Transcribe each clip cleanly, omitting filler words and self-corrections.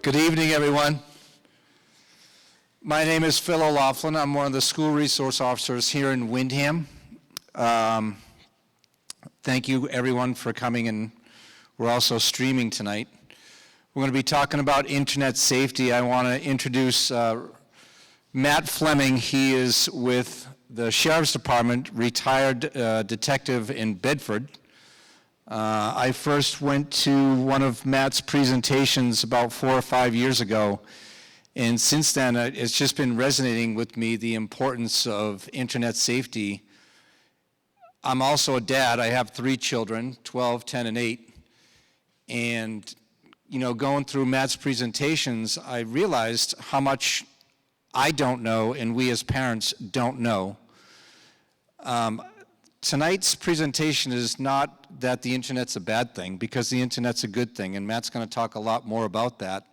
Good evening, everyone. My name is Phil O'Loughlin. I'm one of the school resource officers here in Windham. Thank you, everyone, for coming, and we're also streaming tonight. We're going to be talking about internet safety. I want to introduce Matt Fleming. He is with the Sheriff's Department, retired detective in Bedford. I first went to one of Matt's presentations about 4 or 5 years ago, and since then it's just been resonating with me, the importance of internet safety. I'm also a dad. I have 3 children, 12, 10, and 8, and going through Matt's presentations, I realized how much I don't know and we as parents don't know. Tonight's presentation is not that the internet's a bad thing, because the internet's a good thing, and Matt's going to talk a lot more about that.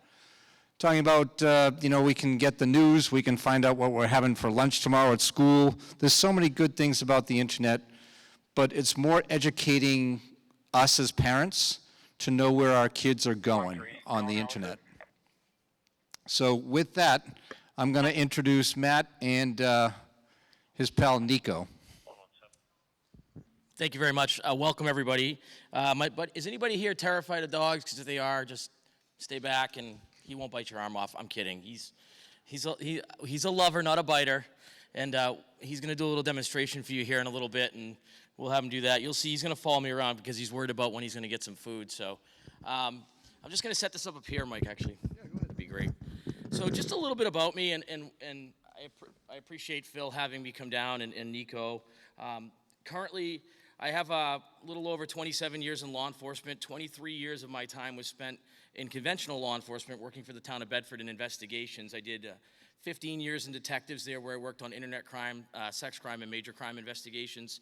Talking about, we can get the news, we can find out what we're having for lunch tomorrow at school. There's so many good things about the internet, but it's more educating us as parents to know where our kids are going on the internet. So with that, I'm going to introduce Matt and his pal Nico. Thank you very much. Welcome, everybody. But is anybody here terrified of dogs? Because if they are, just stay back and he won't bite your arm off. I'm kidding. He's a lover, not a biter. And he's going to do a little demonstration for you here in a little bit, and we'll have him do that. You'll see he's going to follow me around because he's worried about when he's going to get some food. So I'm just going to set this up here, Mike, actually. Yeah, go ahead. That'd be great. So just a little bit about me, and I appreciate Phil having me come down, and Nico. Currently, I have a little over 27 years in law enforcement. 23 years of my time was spent in conventional law enforcement, working for the town of Bedford in investigations. I did 15 years in detectives there, where I worked on internet crime, sex crime, and major crime investigations.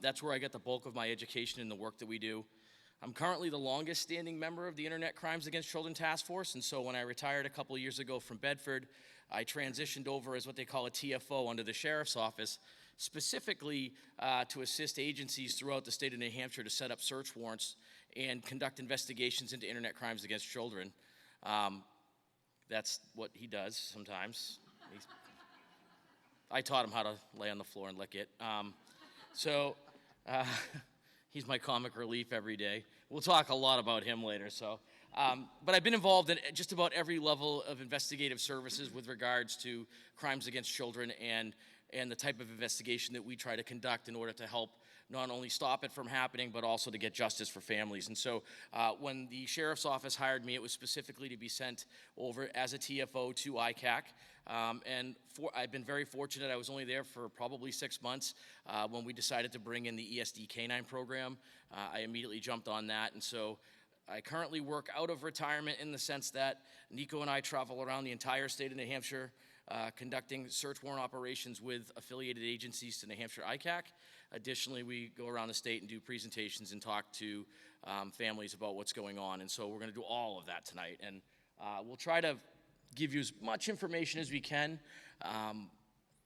That's where I got the bulk of my education and the work that we do. I'm currently the longest standing member of the Internet Crimes Against Children Task Force, and so when I retired a couple of years ago from Bedford, I transitioned over as what they call a TFO under the Sheriff's Office, specifically to assist agencies throughout the state of New Hampshire to set up search warrants and conduct investigations into internet crimes against children. That's what he does sometimes. I taught him how to lay on the floor and lick it. He's my comic relief every day. We'll talk a lot about him later. But I've been involved in just about every level of investigative services with regards to crimes against children and the type of investigation that we try to conduct in order to help not only stop it from happening, but also to get justice for families. And so when the Sheriff's Office hired me, it was specifically to be sent over as a TFO to ICAC. I've been very fortunate. I was only there for probably 6 months when we decided to bring in the ESD K-9 program. I immediately jumped on that, and so I currently work out of retirement in the sense that Nico and I travel around the entire state of New Hampshire conducting search warrant operations with affiliated agencies to New Hampshire ICAC. Additionally, we go around the state and do presentations and talk to families about what's going on, and so we're going to do all of that tonight. And we'll try to give you as much information as we can.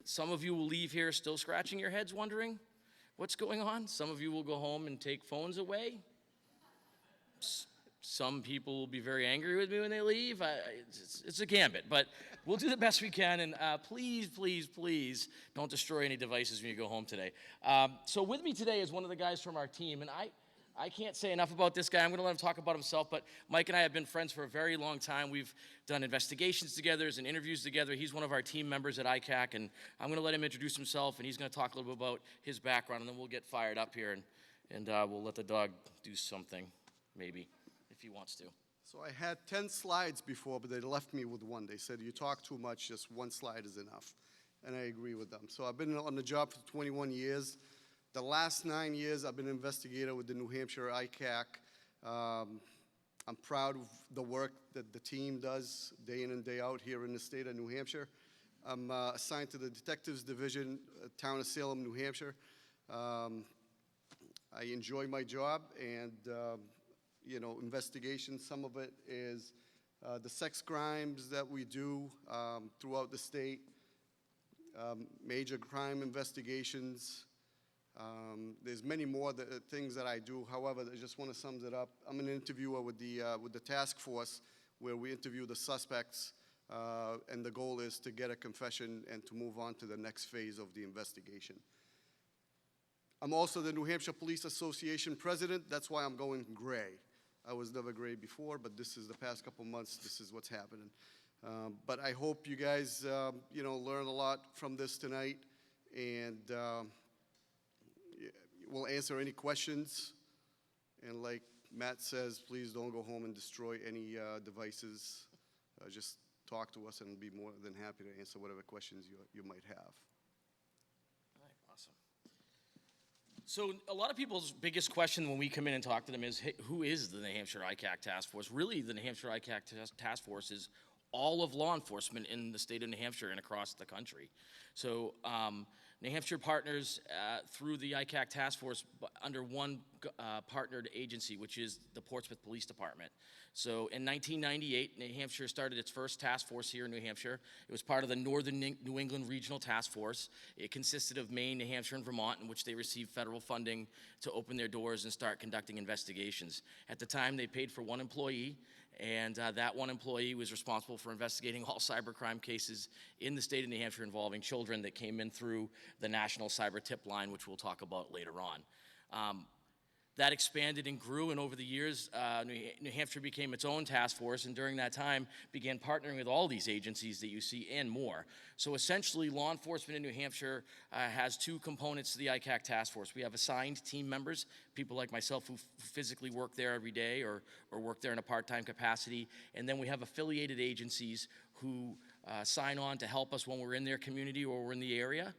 Some of you will leave here still scratching your heads wondering what's going on. Some of you will go home and take phones away. Some people will be very angry with me when they leave. It's a gambit, but we'll do the best we can, and please, please, please don't destroy any devices when you go home today. So with me today is one of the guys from our team, and I can't say enough about this guy. I'm going to let him talk about himself, but Mike and I have been friends for a very long time. We've done investigations together and interviews together. He's one of our team members at ICAC, and I'm going to let him introduce himself, and he's going to talk a little bit about his background, and then we'll get fired up here, and we'll let the dog do something, maybe, if he wants to. So I had 10 slides before, but they left me with one. They said, you talk too much, just one slide is enough. And I agree with them. So I've been on the job for 21 years. The last 9 years, I've been an investigator with the New Hampshire ICAC. I'm proud of the work that the team does day in and day out here in the state of New Hampshire. I'm assigned to the Detectives Division, town of Salem, New Hampshire. I enjoy my job, and investigation. Some of it is the sex crimes that we do throughout the state, major crime investigations. There's many more things that I do. However, I just want to sum it up. I'm an interviewer with the task force where we interview the suspects, and the goal is to get a confession and to move on to the next phase of the investigation. I'm also the New Hampshire Police Association president. That's why I'm going gray. I was never gray before, but this is the past couple months, this is what's happening. But I hope you guys, learn a lot from this tonight, and we'll answer any questions. And like Matt says, please don't go home and destroy any devices. Just talk to us, and we'll be more than happy to answer whatever questions you might have. All right, awesome. So a lot of people's biggest question when we come in and talk to them is, hey, who is the New Hampshire ICAC Task Force? Really, the New Hampshire ICAC Task Force is all of law enforcement in the state of New Hampshire and across the country. So New Hampshire partners through the ICAC Task Force under one partnered agency, which is the Portsmouth Police Department. So in 1998, New Hampshire started its first task force here in New Hampshire. It was part of the Northern New England Regional Task Force. It consisted of Maine, New Hampshire, and Vermont, in which they received federal funding to open their doors and start conducting investigations. At the time, they paid for one employee, and that one employee was responsible for investigating all cybercrime cases in the state of New Hampshire involving children that came in through the National Cyber Tip Line, which we'll talk about later on. That expanded and grew, and over the years, New Hampshire became its own task force, and during that time began partnering with all these agencies that you see and more. So essentially, law enforcement in New Hampshire has two components to the ICAC task force. We have assigned team members, people like myself who physically work there every day or work there in a part-time capacity, and then we have affiliated agencies who sign on to help us when we're in their community or we're in the area,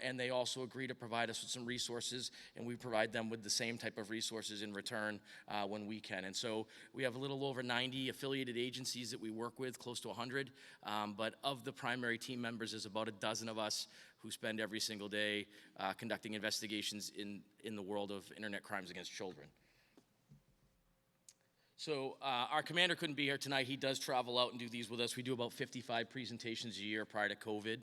and they also agree to provide us with some resources, and we provide them with the same type of resources in return when we can. And so we have a little over 90 affiliated agencies that we work with, close to 100, but of the primary team members, there's about a dozen of us who spend every single day conducting investigations in the world of internet crimes against children. So our commander couldn't be here tonight. He does travel out and do these with us. We do about 55 presentations a year prior to COVID.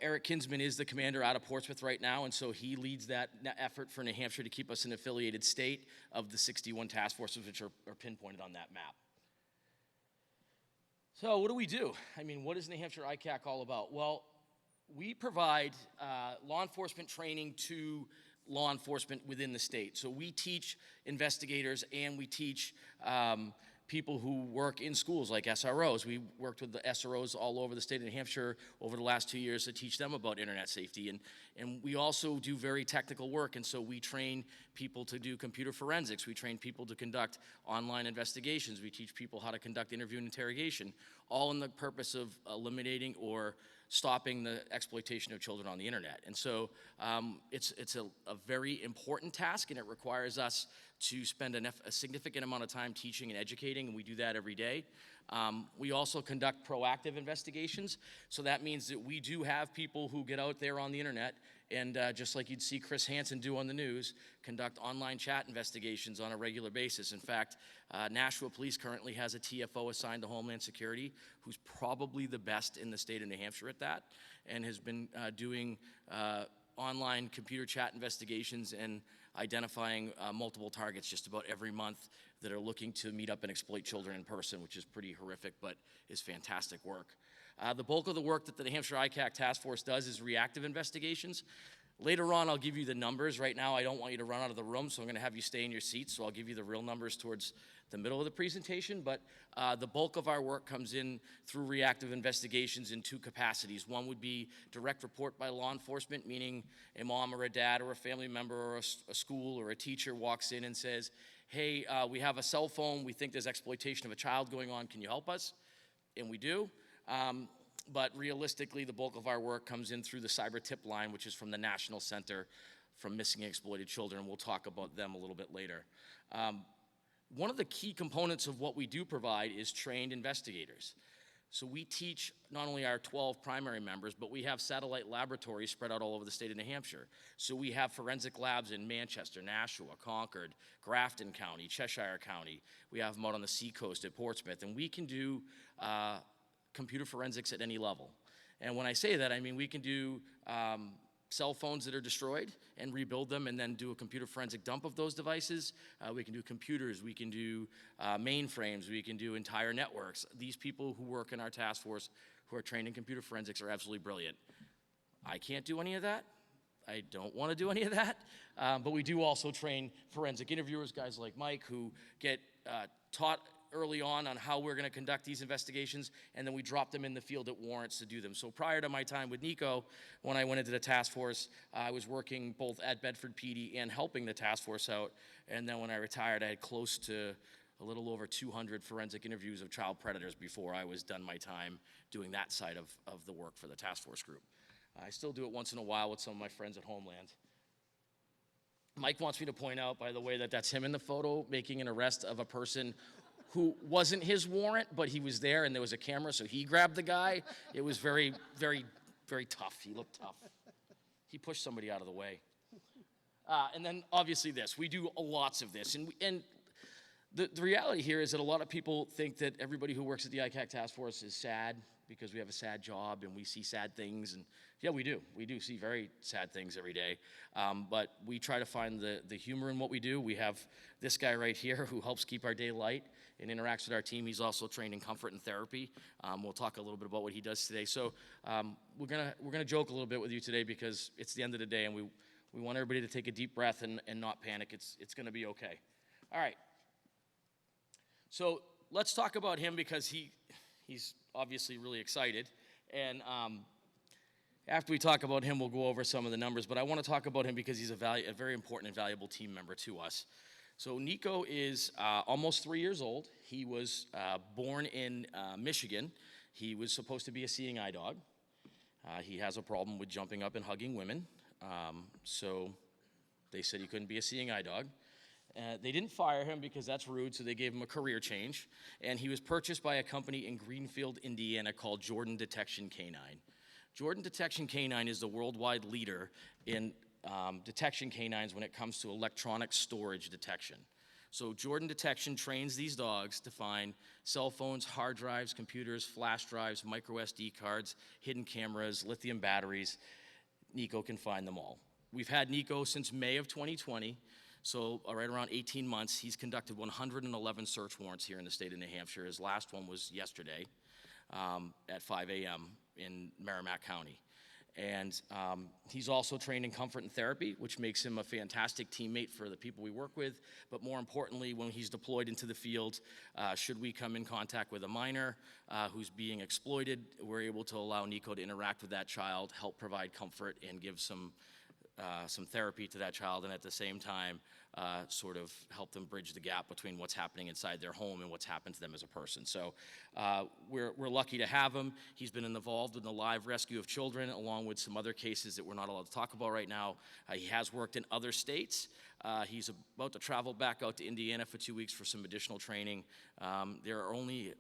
Eric Kinsman is the commander out of Portsmouth right now, and so he leads that effort for New Hampshire to keep us an affiliated state of the 61 task forces which are pinpointed on that map. So what do we do? I mean, what is New Hampshire ICAC all about? Well, we provide law enforcement training to law enforcement within the state. So we teach investigators and we teach people who work in schools like SROs. We worked with the SROs all over the state of New Hampshire over the last 2 years to teach them about internet safety. And we also do very technical work, and so we train people to do computer forensics. We train people to conduct online investigations. We teach people how to conduct interview and interrogation, all in the purpose of eliminating or stopping the exploitation of children on the internet. And so it's a very important task, and it requires us to spend a significant amount of time teaching and educating, and we do that every day. We also conduct proactive investigations, so that means that we do have people who get out there on the internet and just like you'd see Chris Hansen do on the news, conduct online chat investigations on a regular basis. In fact, Nashua Police currently has a TFO assigned to Homeland Security who's probably the best in the state of New Hampshire at that, and has been doing online computer chat investigations and identifying multiple targets just about every month that are looking to meet up and exploit children in person, which is pretty horrific, but is fantastic work. The bulk of the work that the New Hampshire ICAC Task Force does is reactive investigations. Later on, I'll give you the numbers. Right now, I don't want you to run out of the room, so I'm gonna have you stay in your seats, so I'll give you the real numbers towards the middle of the presentation, but the bulk of our work comes in through reactive investigations in two capacities. One would be direct report by law enforcement, meaning a mom or a dad or a family member or a school or a teacher walks in and says, hey, we have a cell phone, we think there's exploitation of a child going on, can you help us? And we do. But realistically, the bulk of our work comes in through the cyber tip line, which is from the National Center for Missing and Exploited Children. We'll talk about them a little bit later. One of the key components of what we do provide is trained investigators. So we teach not only our 12 primary members, but we have satellite laboratories spread out all over the state of New Hampshire. So we have forensic labs in Manchester, Nashua, Concord, Grafton County, Cheshire County. We have them out on the seacoast at Portsmouth, and we can do computer forensics at any level. And when I say that, I mean we can do cell phones that are destroyed and rebuild them and then do a computer forensic dump of those devices. We can do computers, we can do mainframes, we can do entire networks. These people who work in our task force who are trained in computer forensics are absolutely brilliant. I can't do any of that. I don't want to do any of that. But we do also train forensic interviewers, guys like Mike, who get taught early on how we're going to conduct these investigations, and then we drop them in the field at warrants to do them. So prior to my time with Nico, when I went into the task force, I was working both at Bedford PD and helping the task force out. And then when I retired, I had close to a little over 200 forensic interviews of child predators before I was done my time doing that side of the work for the task force group. I still do it once in a while with some of my friends at Homeland. Mike wants me to point out, by the way, that that's him in the photo making an arrest of a person who wasn't his warrant, but he was there and there was a camera, so he grabbed the guy. It was very, very, very tough. He looked tough. He pushed somebody out of the way. And then obviously this. We do lots of this. And the reality here is that a lot of people think that everybody who works at the ICAC task force is sad because we have a sad job and we see sad things. And yeah, we do. We do see very sad things every day. But we try to find the humor in what we do. We have this guy right here who helps keep our day light and interacts with our team. He's also trained in comfort and therapy. We'll talk a little bit about what he does today. So we're gonna joke a little bit with you today because it's the end of the day and we want everybody to take a deep breath and not panic. It's gonna be okay. All right. So let's talk about him because he's obviously really excited. And after we talk about him, we'll go over some of the numbers. But I want to talk about him because he's a very important and valuable team member to us. So Nico is almost 3 years old. He was born in Michigan. He was supposed to be a seeing eye dog. He has a problem with jumping up and hugging women. So they said he couldn't be a seeing eye dog. They didn't fire him because that's rude, so they gave him a career change. And he was purchased by a company in Greenfield, Indiana called Jordan Detection Canine. Jordan Detection Canine is the worldwide leader in detection canines when it comes to electronic storage detection. So Jordan Detection trains these dogs to find cell phones, hard drives, computers, flash drives, micro SD cards, hidden cameras, lithium batteries. Nico can find them all. We've had Nico since May of 2020. So right around 18 months, he's conducted 111 search warrants here in the state of New Hampshire. His last one was yesterday at 5 a.m. in Merrimack County. And he's also trained in comfort and therapy, which makes him a fantastic teammate for the people we work with. But more importantly, when he's deployed into the field, should we come in contact with a minor who's being exploited, we're able to allow Nico to interact with that child, help provide comfort, and give some therapy to that child, and at the same time sort of help them bridge the gap between what's happening inside their home and what's happened to them as a person. So we're lucky to have him. He's been involved in the live rescue of children along with some other cases that we're not allowed to talk about right now. He has worked in other states. He's about to travel back out to Indiana for 2 weeks for some additional training. There are only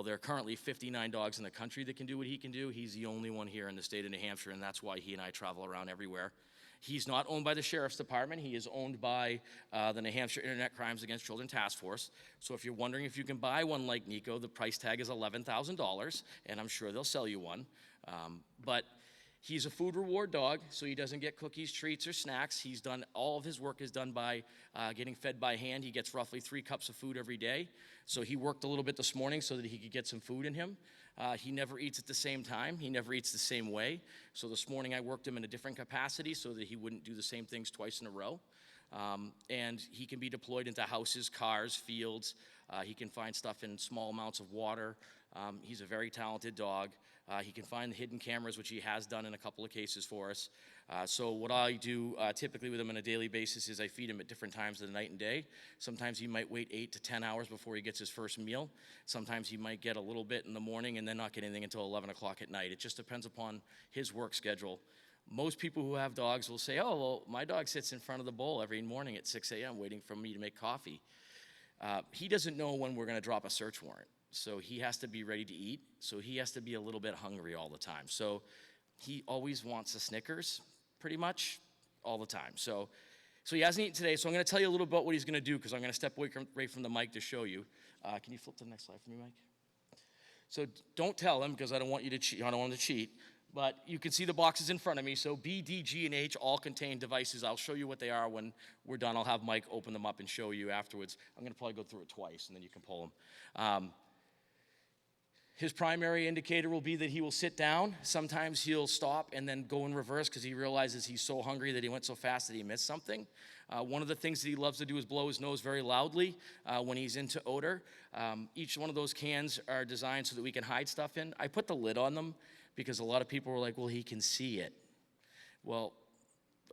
there are currently 59 dogs in the country that can do what he can do. He's the only one here in the state of New Hampshire, and that's why he and I travel around everywhere. He's not owned by the Sheriff's Department. He is owned by the New Hampshire Internet Crimes Against Children Task Force. So if you're wondering if you can buy one like Nico, the price tag is $11,000, and I'm sure they'll sell you one. But he's a food reward dog, so he doesn't get cookies, treats, or snacks. All of his work is done by getting fed by hand. He gets roughly 3 cups of food every day. So he worked a little bit this morning so that he could get some food in him. He never eats at the same time. He never eats the same way. So this morning I worked him in a different capacity so that he wouldn't do the same things twice in a row. And he can be deployed into houses, cars, fields. He can find stuff in small amounts of water. He's a very talented dog. He can find the hidden cameras, which he has done in a couple of cases for us. So what I do typically with him on a daily basis is I feed him at different times of the night and day. Sometimes he might wait 8 to 10 hours before he gets his first meal. Sometimes he might get a little bit in the morning and then not get anything until 11 o'clock at night. It just depends upon his work schedule. Most people who have dogs will say, oh, well, my dog sits in front of the bowl every morning at 6 a.m. waiting for me to make coffee. He doesn't know when we're going to drop a search warrant. So he has to be ready to eat. So he has to be a little bit hungry all the time. So he always wants a Snickers, pretty much, all the time. So he hasn't eaten today. So I'm going to tell you a little about what he's going to do because I'm going to step away from the mic to show you. Can you flip to the next slide for me, Mike? So don't tell him because I don't want you to cheat. I don't want him to cheat. But you can see the boxes in front of me. So B, D, G, and H all contain devices. I'll show you what they are when we're done. I'll have Mike open them up and show you afterwards. I'm going to probably go through it twice, and then you can pull them. His primary indicator will be that he will sit down. Sometimes he'll stop and then go in reverse because he realizes he's so hungry that he went so fast that he missed something. One of the things that he loves to do is blow his nose very loudly when he's into odor. Each one of those cans are designed so that we can hide stuff in. I put the lid on them because a lot of people were like, well, he can see it. Well,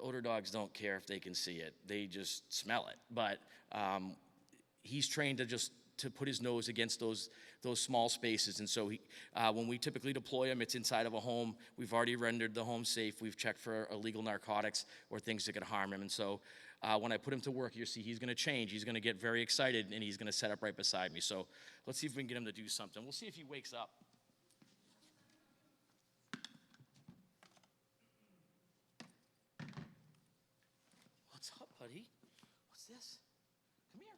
odor dogs don't care if they can see it. They just smell it. But he's trained to put his nose against those small spaces. And so when we typically deploy him, it's inside of a home. We've already rendered the home safe. We've checked for illegal narcotics or things that could harm him. And so when I put him to work, you'll see he's going to change. He's going to get very excited, and he's going to set up right beside me. So let's see if we can get him to do something. We'll see if he wakes up. What's up, buddy? What's this? Come here.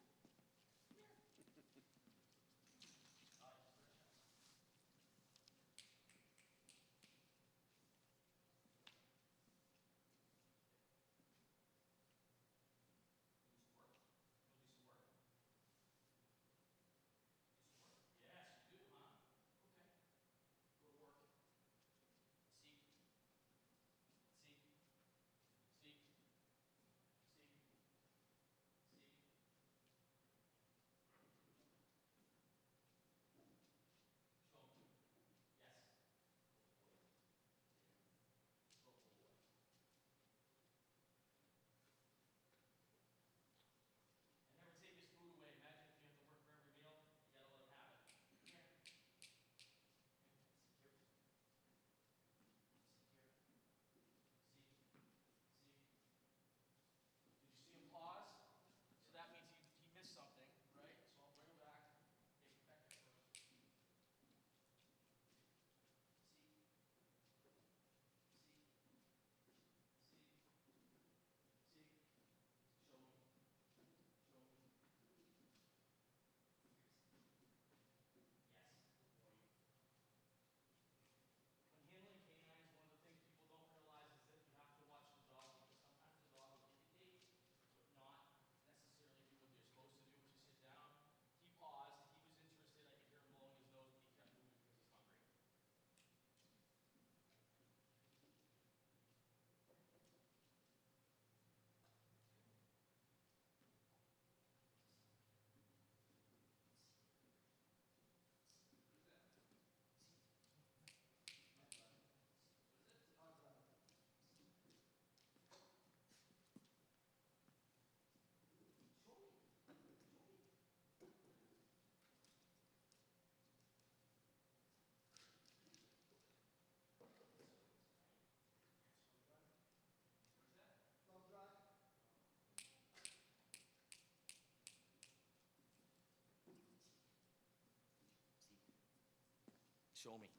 Show me.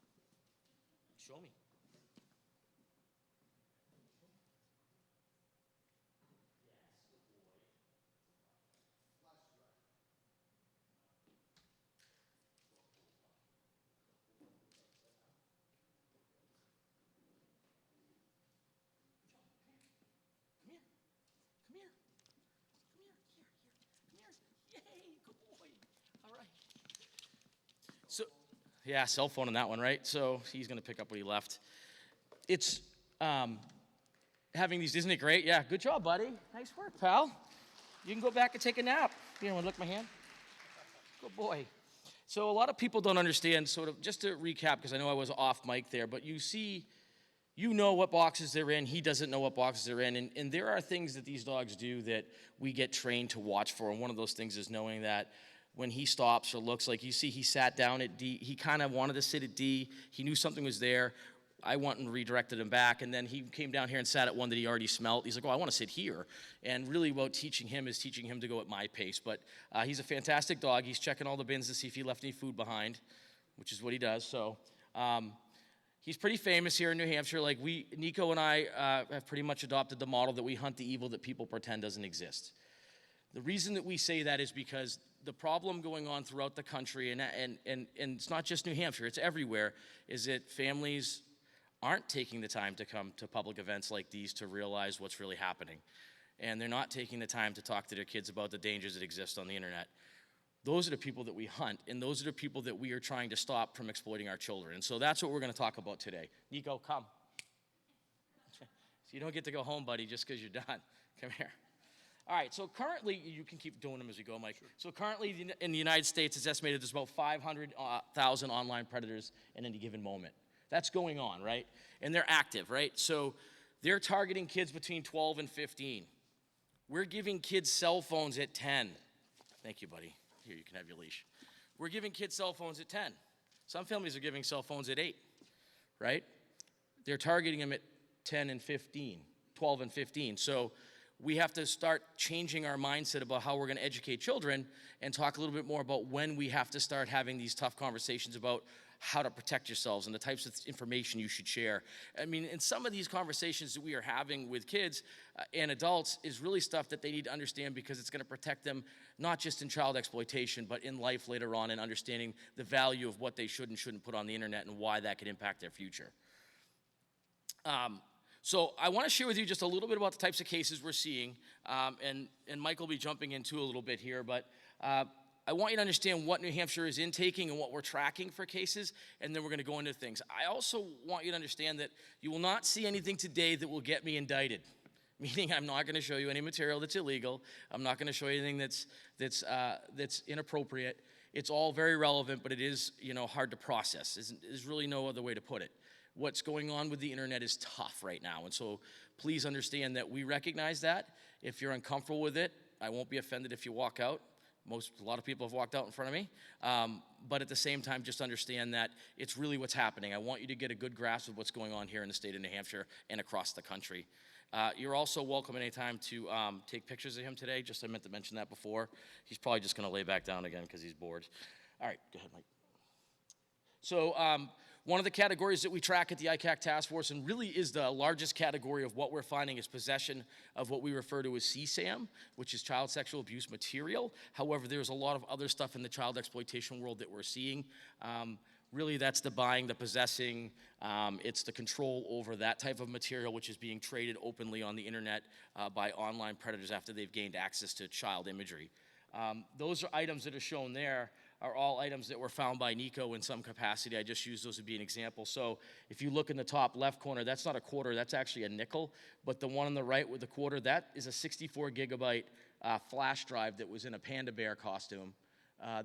Show me. Come here. Come here. Come here. Here. Come here. Yay. Good boy. All right. So, yeah, cell phone on that one, right? So he's going to pick up what he left. It's having these, isn't it great? Yeah, good job, buddy. Nice work, pal. You can go back and take a nap. You want to look at my hand? Good boy. So a lot of people don't understand, sort of, just to recap, because I know I was off mic there, but you see, you know what boxes they're in. He doesn't know what boxes they're in. And there are things that these dogs do that we get trained to watch for. And one of those things is knowing that when he stops or looks, like you see he sat down at D. He kind of wanted to sit at D. He knew something was there. I went and redirected him back, and then he came down here and sat at one that he already smelled. He's like, oh, I want to sit here. And really what teaching him is teaching him to go at my pace. But he's a fantastic dog. He's checking all the bins to see if he left any food behind, which is what he does. So he's pretty famous here in New Hampshire. Like Nico and I have pretty much adopted the model that we hunt the evil that people pretend doesn't exist. The reason that we say that is because the problem going on throughout the country, and it's not just New Hampshire, it's everywhere, is that families aren't taking the time to come to public events like these to realize what's really happening. And they're not taking the time to talk to their kids about the dangers that exist on the internet. Those are the people that we hunt, and those are the people that we are trying to stop from exploiting our children. And so that's what we're going to talk about today. Nico, come. So you don't get to go home, buddy, just because you're done. Come here. All right, so currently, you can keep doing them as we go, Mike. Sure. So currently in the United States, it's estimated there's about 500,000 online predators in any given moment. That's going on, right? And they're active, right? So they're targeting kids between 12 and 15. We're giving kids cell phones at 10. Thank you, buddy. Here, you can have your leash. We're giving kids cell phones at 10. Some families are giving cell phones at 8, right? They're targeting them at 10 and 15, 12 and 15. So we have to start changing our mindset about how we're going to educate children and talk a little bit more about when we have to start having these tough conversations about how to protect yourselves and the types of information you should share. I mean, in some of these conversations that we are having with kids and adults is really stuff that they need to understand because it's going to protect them not just in child exploitation, but in life later on and understanding the value of what they should and shouldn't put on the internet and why that could impact their future. So I want to share with you just a little bit about the types of cases we're seeing, and Mike will be jumping into a little bit here, but I want you to understand what New Hampshire is intaking and what we're tracking for cases, and then we're going to go into things. I also want you to understand that you will not see anything today that will get me indicted, meaning I'm not going to show you any material that's illegal. I'm not going to show you anything that's inappropriate. It's all very relevant, but it is, hard to process. There's really no other way to put it. What's going on with the internet is tough right now, and so please understand that we recognize that. If you're uncomfortable with it, I won't be offended if you walk out. A lot of people have walked out in front of me, but at the same time, just understand that it's really what's happening. I want you to get a good grasp of what's going on here in the state of New Hampshire and across the country. You're also welcome at any time to take pictures of him today. I meant to mention that before. He's probably just going to lay back down again because he's bored. All right, go ahead, Mike. So one of the categories that we track at the ICAC task force, and really is the largest category of what we're finding, is possession of what we refer to as CSAM, which is child sexual abuse material. However, there's a lot of other stuff in the child exploitation world that we're seeing. Really, that's the buying, the possessing, it's the control over that type of material, which is being traded openly on the internet by online predators after they've gained access to child imagery. Those are items that are shown there are all items that were found by Nico in some capacity. I just used those to be an example. So if you look in the top left corner, that's not a quarter, that's actually a nickel. But the one on the right with the quarter, that is a 64 gigabyte flash drive that was in a panda bear costume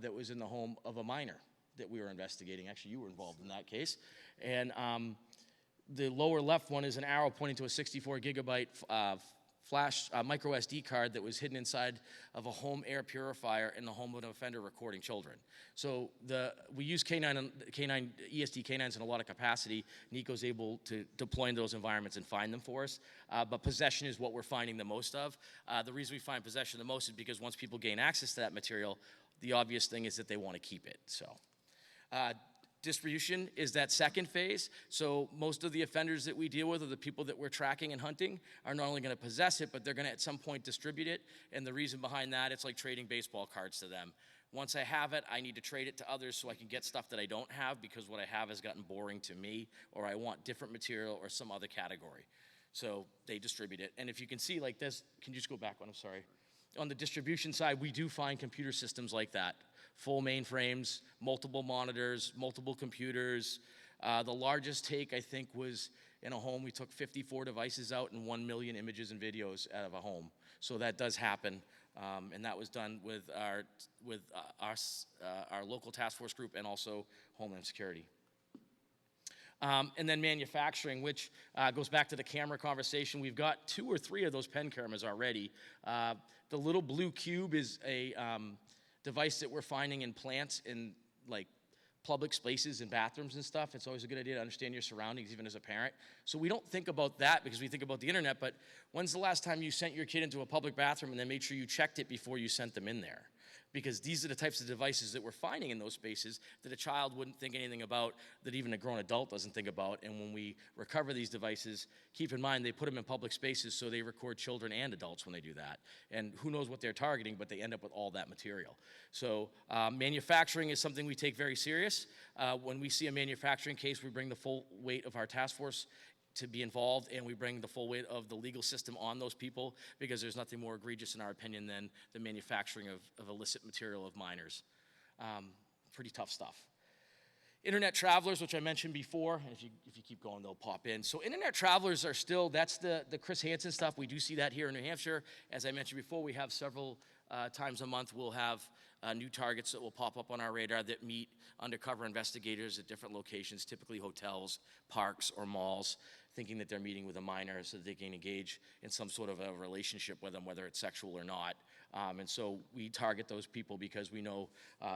that was in the home of a minor that we were investigating. Actually, you were involved in that case. And the lower left one is an arrow pointing to a 64 gigabyte flash micro SD card that was hidden inside of a home air purifier in the home of an offender recording children. So we use ESD K9s in a lot of capacity. Nico's able to deploy in those environments and find them for us. But possession is what we're finding the most of. The reason we find possession the most is because once people gain access to that material, the obvious thing is that they want to keep it. So. Distribution is that second phase. So most of the offenders that we deal with, or the people that we're tracking and hunting, are not only going to possess it, but they're going to at some point distribute it. And the reason behind that, it's like trading baseball cards to them. Once I have it, I need to trade it to others so I can get stuff that I don't have because what I have has gotten boring to me, or I want different material or some other category. So they distribute it. And if you can see like this, can you just go back one? I'm sorry. On the distribution side, we do find computer systems like that. Full mainframes, multiple monitors, multiple computers. The largest take, I think, was in a home. We took 54 devices out and 1 million images and videos out of a home. So that does happen, and that was done with our local task force group and also Homeland Security. And then manufacturing, which goes back to the camera conversation. We've got 2 or 3 of those pen cameras already. The little blue cube is a device that we're finding in plants in like public spaces and bathrooms and stuff. It's always a good idea to understand your surroundings, even as a parent. So we don't think about that because we think about the internet, but when's the last time you sent your kid into a public bathroom and then made sure you checked it before you sent them in there? because these are the types of devices that we're finding in those spaces that a child wouldn't think anything about, that even a grown adult doesn't think about. And when we recover these devices, keep in mind they put them in public spaces, so they record children and adults when they do that. And who knows what they're targeting, but they end up with all that material. So manufacturing is something we take very serious. When we see a manufacturing case, we bring the full weight of our task force to be involved, and we bring the full weight of the legal system on those people, because there's nothing more egregious in our opinion than the manufacturing of illicit material of minors. Pretty tough stuff. Internet travelers, which I mentioned before, and if you keep going, they'll pop in. So internet travelers are still, that's the Chris Hansen stuff. We do see that here in New Hampshire. As I mentioned before, we have several times a month, we'll have new targets that will pop up on our radar that meet undercover investigators at different locations, typically hotels, parks, or malls, thinking that they're meeting with a minor so that they can engage in some sort of a relationship with them, whether it's sexual or not. And so we target those people because we know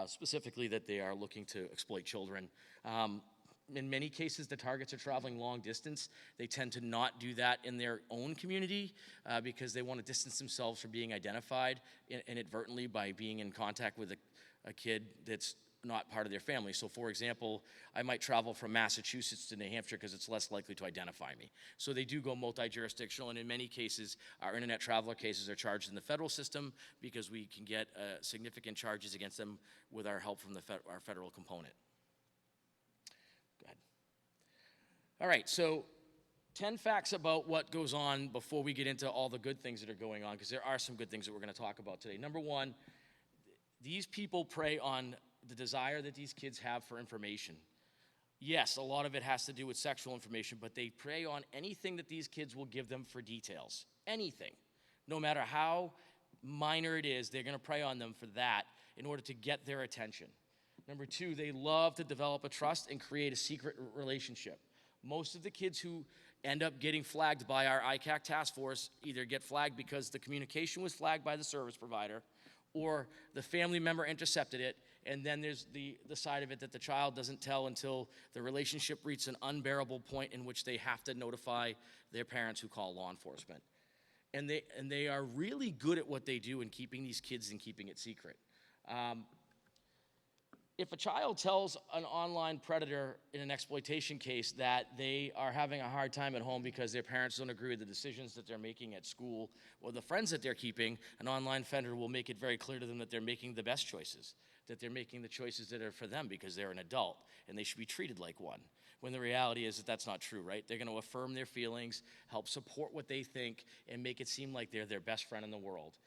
specifically that they are looking to exploit children. In many cases, the targets are traveling long distance. They tend to not do that in their own community because they want to distance themselves from being identified inadvertently by being in contact with a kid that's not part of their family. So for example, I might travel from Massachusetts to New Hampshire because it's less likely to identify me. So they do go multi-jurisdictional, and in many cases, our internet traveler cases are charged in the federal system because we can get significant charges against them with our help from our federal component. Go ahead. All right, so 10 facts about what goes on before we get into all the good things that are going on, because there are some good things that we're going to talk about today. Number one, these people prey on the desire that these kids have for information. Yes, a lot of it has to do with sexual information, but they prey on anything that these kids will give them for details. Anything. No matter how minor it is, they're going to prey on them for that in order to get their attention. Number two, they love to develop a trust and create a secret relationship. Most of the kids who end up getting flagged by our ICAC task force either get flagged because the communication was flagged by the service provider, or the family member intercepted it, and then there's the side of it that the child doesn't tell until the relationship reaches an unbearable point in which they have to notify their parents, who call law enforcement. And they are really good at what they do in keeping these kids and keeping it secret. If a child tells an online predator in an exploitation case that they are having a hard time at home because their parents don't agree with the decisions that they're making at school or the friends that they're keeping, an online offender will make it very clear to them that they're making the best choices, that they're making the choices that are for them because they're an adult and they should be treated like one. When the reality is that that's not true, right? They're going to affirm their feelings, help support what they think, and make it seem like they're their best friend in the world.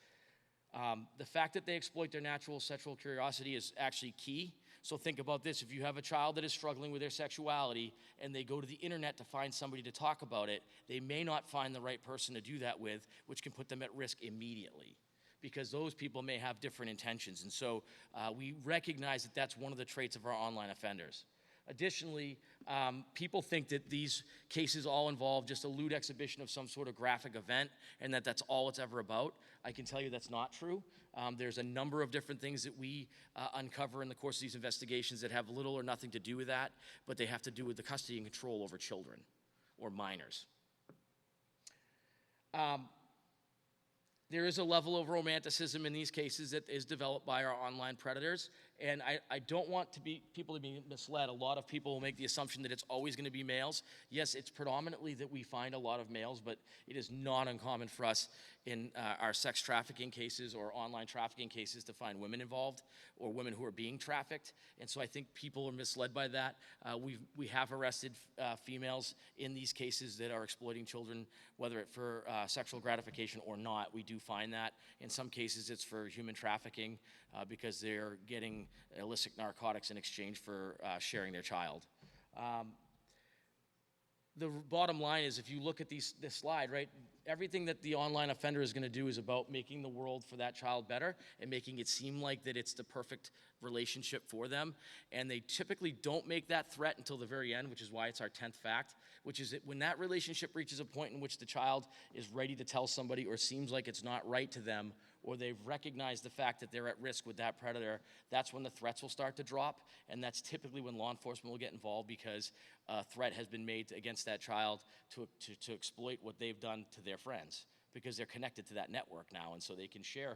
The fact that they exploit their natural sexual curiosity is actually key. So think about this. If you have a child that is struggling with their sexuality and they go to the internet to find somebody to talk about it, they may not find the right person to do that with, which can put them at risk immediately, because those people may have different intentions. And so we recognize that that's one of the traits of our online offenders. Additionally, people think that these cases all involve just a lewd exhibition of some sort of graphic event and that that's all it's ever about. I can tell you that's not true. There's a number of different things that we uncover in the course of these investigations that have little or nothing to do with that, but they have to do with the custody and control over children or minors. There is a level of romanticism in these cases that is developed by our online predators, and I don't want people to be misled. A lot of people will make the assumption that it's always going to be males. Yes, it's predominantly that we find a lot of males, but it is not uncommon for us in our sex trafficking cases or online trafficking cases to find women involved or women who are being trafficked, and so I think people are misled by that. We have arrested females in these cases that are exploiting children, whether it's for sexual gratification or not. We do find that. In some cases, it's for human trafficking because they're getting illicit narcotics in exchange for sharing their child. The bottom line is, if you look at this slide, right, everything that the online offender is going to do is about making the world for that child better and making it seem like that it's the perfect relationship for them. And they typically don't make that threat until the very end, which is why it's our 10th fact, which is that when that relationship reaches a point in which the child is ready to tell somebody or seems like it's not right to them, or they've recognized the fact that they're at risk with that predator, that's when the threats will start to drop, and that's typically when law enforcement will get involved because a threat has been made against that child to exploit what they've done to their friends, because they're connected to that network now, and so they can share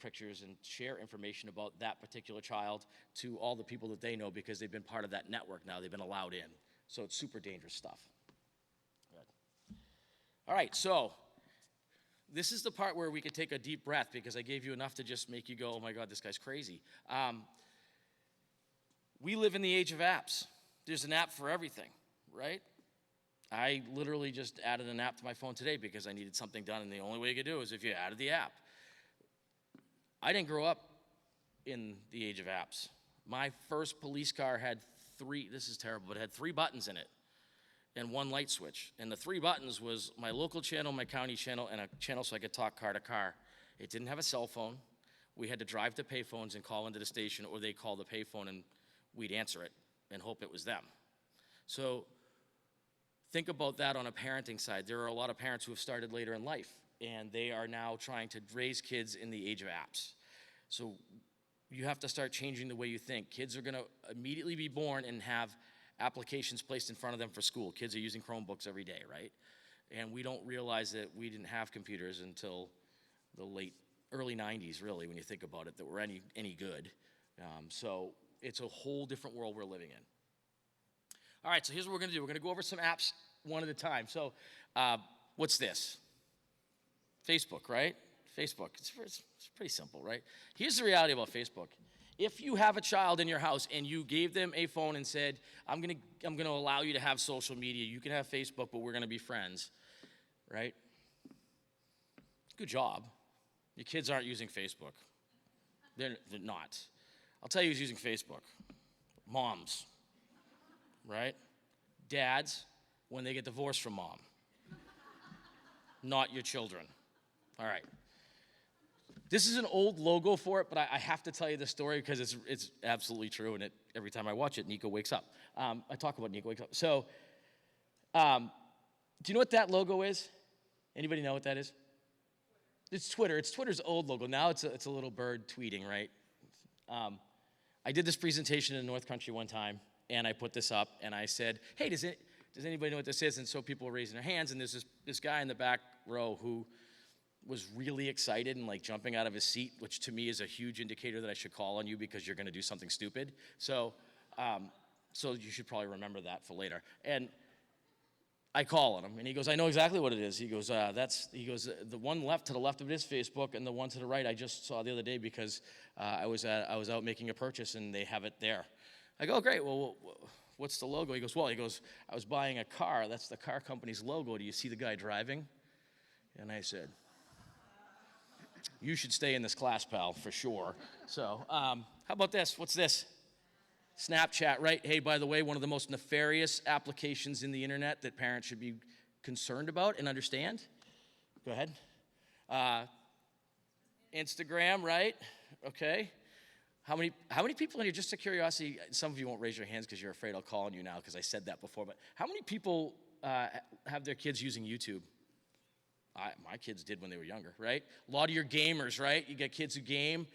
pictures and share information about that particular child to all the people that they know because they've been part of that network now. They've been allowed in. So it's super dangerous stuff. Good. All right, so this is the part where we could take a deep breath because I gave you enough to just make you go, oh my God, this guy's crazy. We live in the age of apps. There's an app for everything, right? I literally just added an app to my phone today because I needed something done, and the only way you could do it is if you added the app. I didn't grow up in the age of apps. My first police car had this is terrible, but it had 3 buttons in it and 1 light switch. And the 3 buttons was my local channel, my county channel, and a channel so I could talk car to car. It didn't have a cell phone. We had to drive to payphones and call into the station, or they'd call the payphone and we'd answer it and hope it was them. So think about that on a parenting side. There are a lot of parents who have started later in life, and they are now trying to raise kids in the age of apps. So you have to start changing the way you think. Kids are going to immediately be born and have applications placed in front of them for school. Kids are using Chromebooks every day, right? And we don't realize that we didn't have computers until the early 90s, really, when you think about it, that were any good. So it's a whole different world we're living in. All right, so here's what we're going to do. We're going to go over some apps one at a time. So what's this? Facebook, right? Facebook. It's pretty simple, right? Here's the reality about Facebook. If you have a child in your house and you gave them a phone and said, I'm gonna allow you to have social media, you can have Facebook, but we're gonna be friends, right? Good job. Your kids aren't using Facebook. They're not. I'll tell you who's using Facebook. Moms, right? Dads, when they get divorced from mom. Not your children. All right. This is an old logo for it, but I have to tell you the story because it's absolutely true, and every time I watch it, Nico wakes up. I talk about Nico wakes up. So, do you know what that logo is? Anybody know what that is? It's Twitter. It's Twitter's old logo. Now it's a little bird tweeting, right? I did this presentation in North Country one time, and I put this up, and I said, hey, does anybody know what this is? And so people were raising their hands, and there's this guy in the back row who was really excited and like jumping out of his seat, which to me is a huge indicator that I should call on you because you're going to do something stupid. So you should probably remember that for later. And I call on him, and he goes, I know exactly what it is. He goes, the one to the left of it is Facebook, and the one to the right I just saw the other day because I was out making a purchase, and they have it there. I go, great. Well, what's the logo? He goes, I was buying a car. That's the car company's logo. Do you see the guy driving? And I said, you should stay in this class, pal, for sure. So how about this? What's this? Snapchat, right? Hey, by the way, one of the most nefarious applications in the internet that parents should be concerned about and understand. Go ahead. Instagram, right? Okay. How many people in here, just a curiosity, some of you won't raise your hands because you're afraid I'll call on you now because I said that before, but how many people have their kids using YouTube? My kids did when they were younger, right? A lot of your gamers, right? You got kids who game,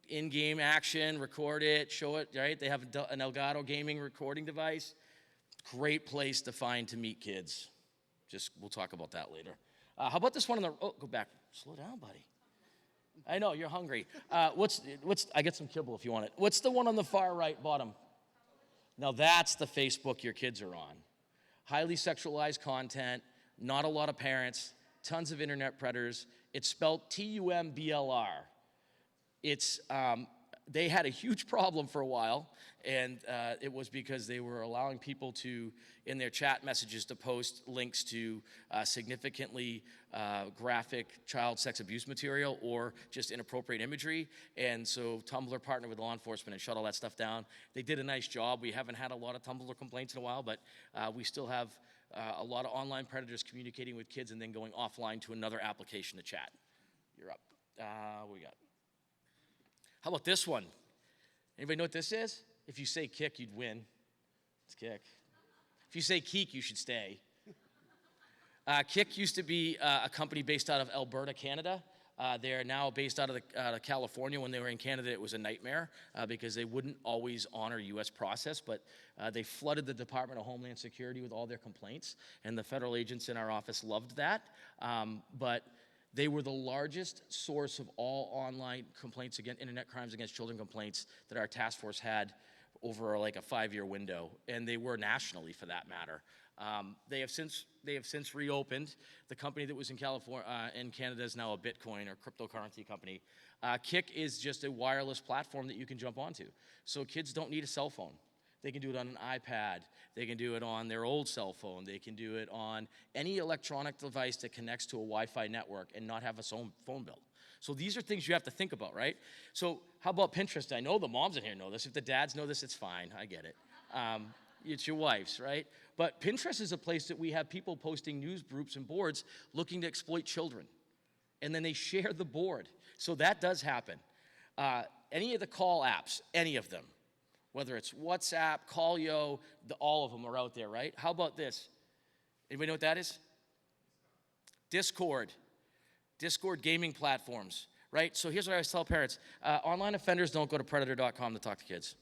in-game action, record it, show it, right? They have an Elgato gaming recording device. Great place to meet kids. We'll talk about that later. How about this one go back. Slow down, buddy. I know, you're hungry. I get some kibble if you want it. What's the one on the far right bottom? Now that's the Facebook your kids are on. Highly sexualized content, not a lot of parents, tons of internet predators. It's spelled TUMBLR. They had a huge problem for a while, and it was because they were allowing people to, in their chat messages, to post links to significantly graphic child sex abuse material or just inappropriate imagery. And so Tumblr partnered with law enforcement and shut all that stuff down. They did a nice job. We haven't had a lot of Tumblr complaints in a while, but we still have a lot of online predators communicating with kids and then going offline to another application to chat. You're up. What we got? How about this one? Anybody know what this is? If you say kick, you'd win. It's kick. If you say keek, you should stay. Kick used to be a company based out of Alberta, Canada. They are now based out of California. When they were in Canada, it was a nightmare because they wouldn't always honor U.S. process, but they flooded the Department of Homeland Security with all their complaints, and the federal agents in our office loved that. But They were the largest source of all online complaints against internet crimes against children complaints that our task force had over like a 5-year window, and they were nationally for that matter. They have since reopened. The company that was in California, in Canada, is now a Bitcoin or cryptocurrency company. Kik is just a wireless platform that you can jump onto. So kids don't need a cell phone. They can do it on an iPad. They can do it on their old cell phone. They can do it on any electronic device that connects to a Wi-Fi network and not have a phone bill. So these are things you have to think about, right? So how about Pinterest? I know the moms in here know this. If the dads know this, it's fine. I get it. It's your wife's, right? But Pinterest is a place that we have people posting news groups and boards looking to exploit children. And then they share the board. So that does happen. Any of the call apps, any of them, whether it's WhatsApp, Callyo, all of them are out there, right? How about this? Anybody know what that is? Discord. Discord gaming platforms, right? So here's what I always tell parents. Online offenders don't go to predator.com to talk to kids,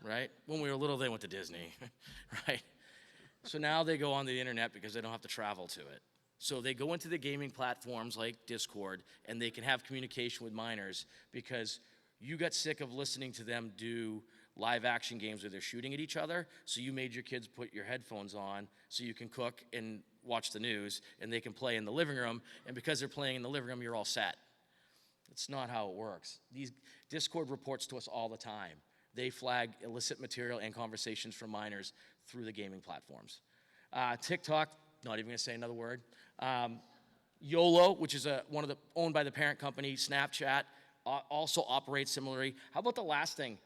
right? When we were little, they went to Disney, right? So now they go on the internet because they don't have to travel to it. So they go into the gaming platforms like Discord, and they can have communication with minors because you got sick of listening to them do live action games where they're shooting at each other, so you made your kids put your headphones on so you can cook and watch the news, and they can play in the living room, and because they're playing in the living room, you're all set. That's not how it works. These Discord reports to us all the time. They flag illicit material and conversations from minors through the gaming platforms. TikTok, not even gonna say another word. YOLO, which is owned by the parent company, Snapchat, also operates similarly. How about the last thing?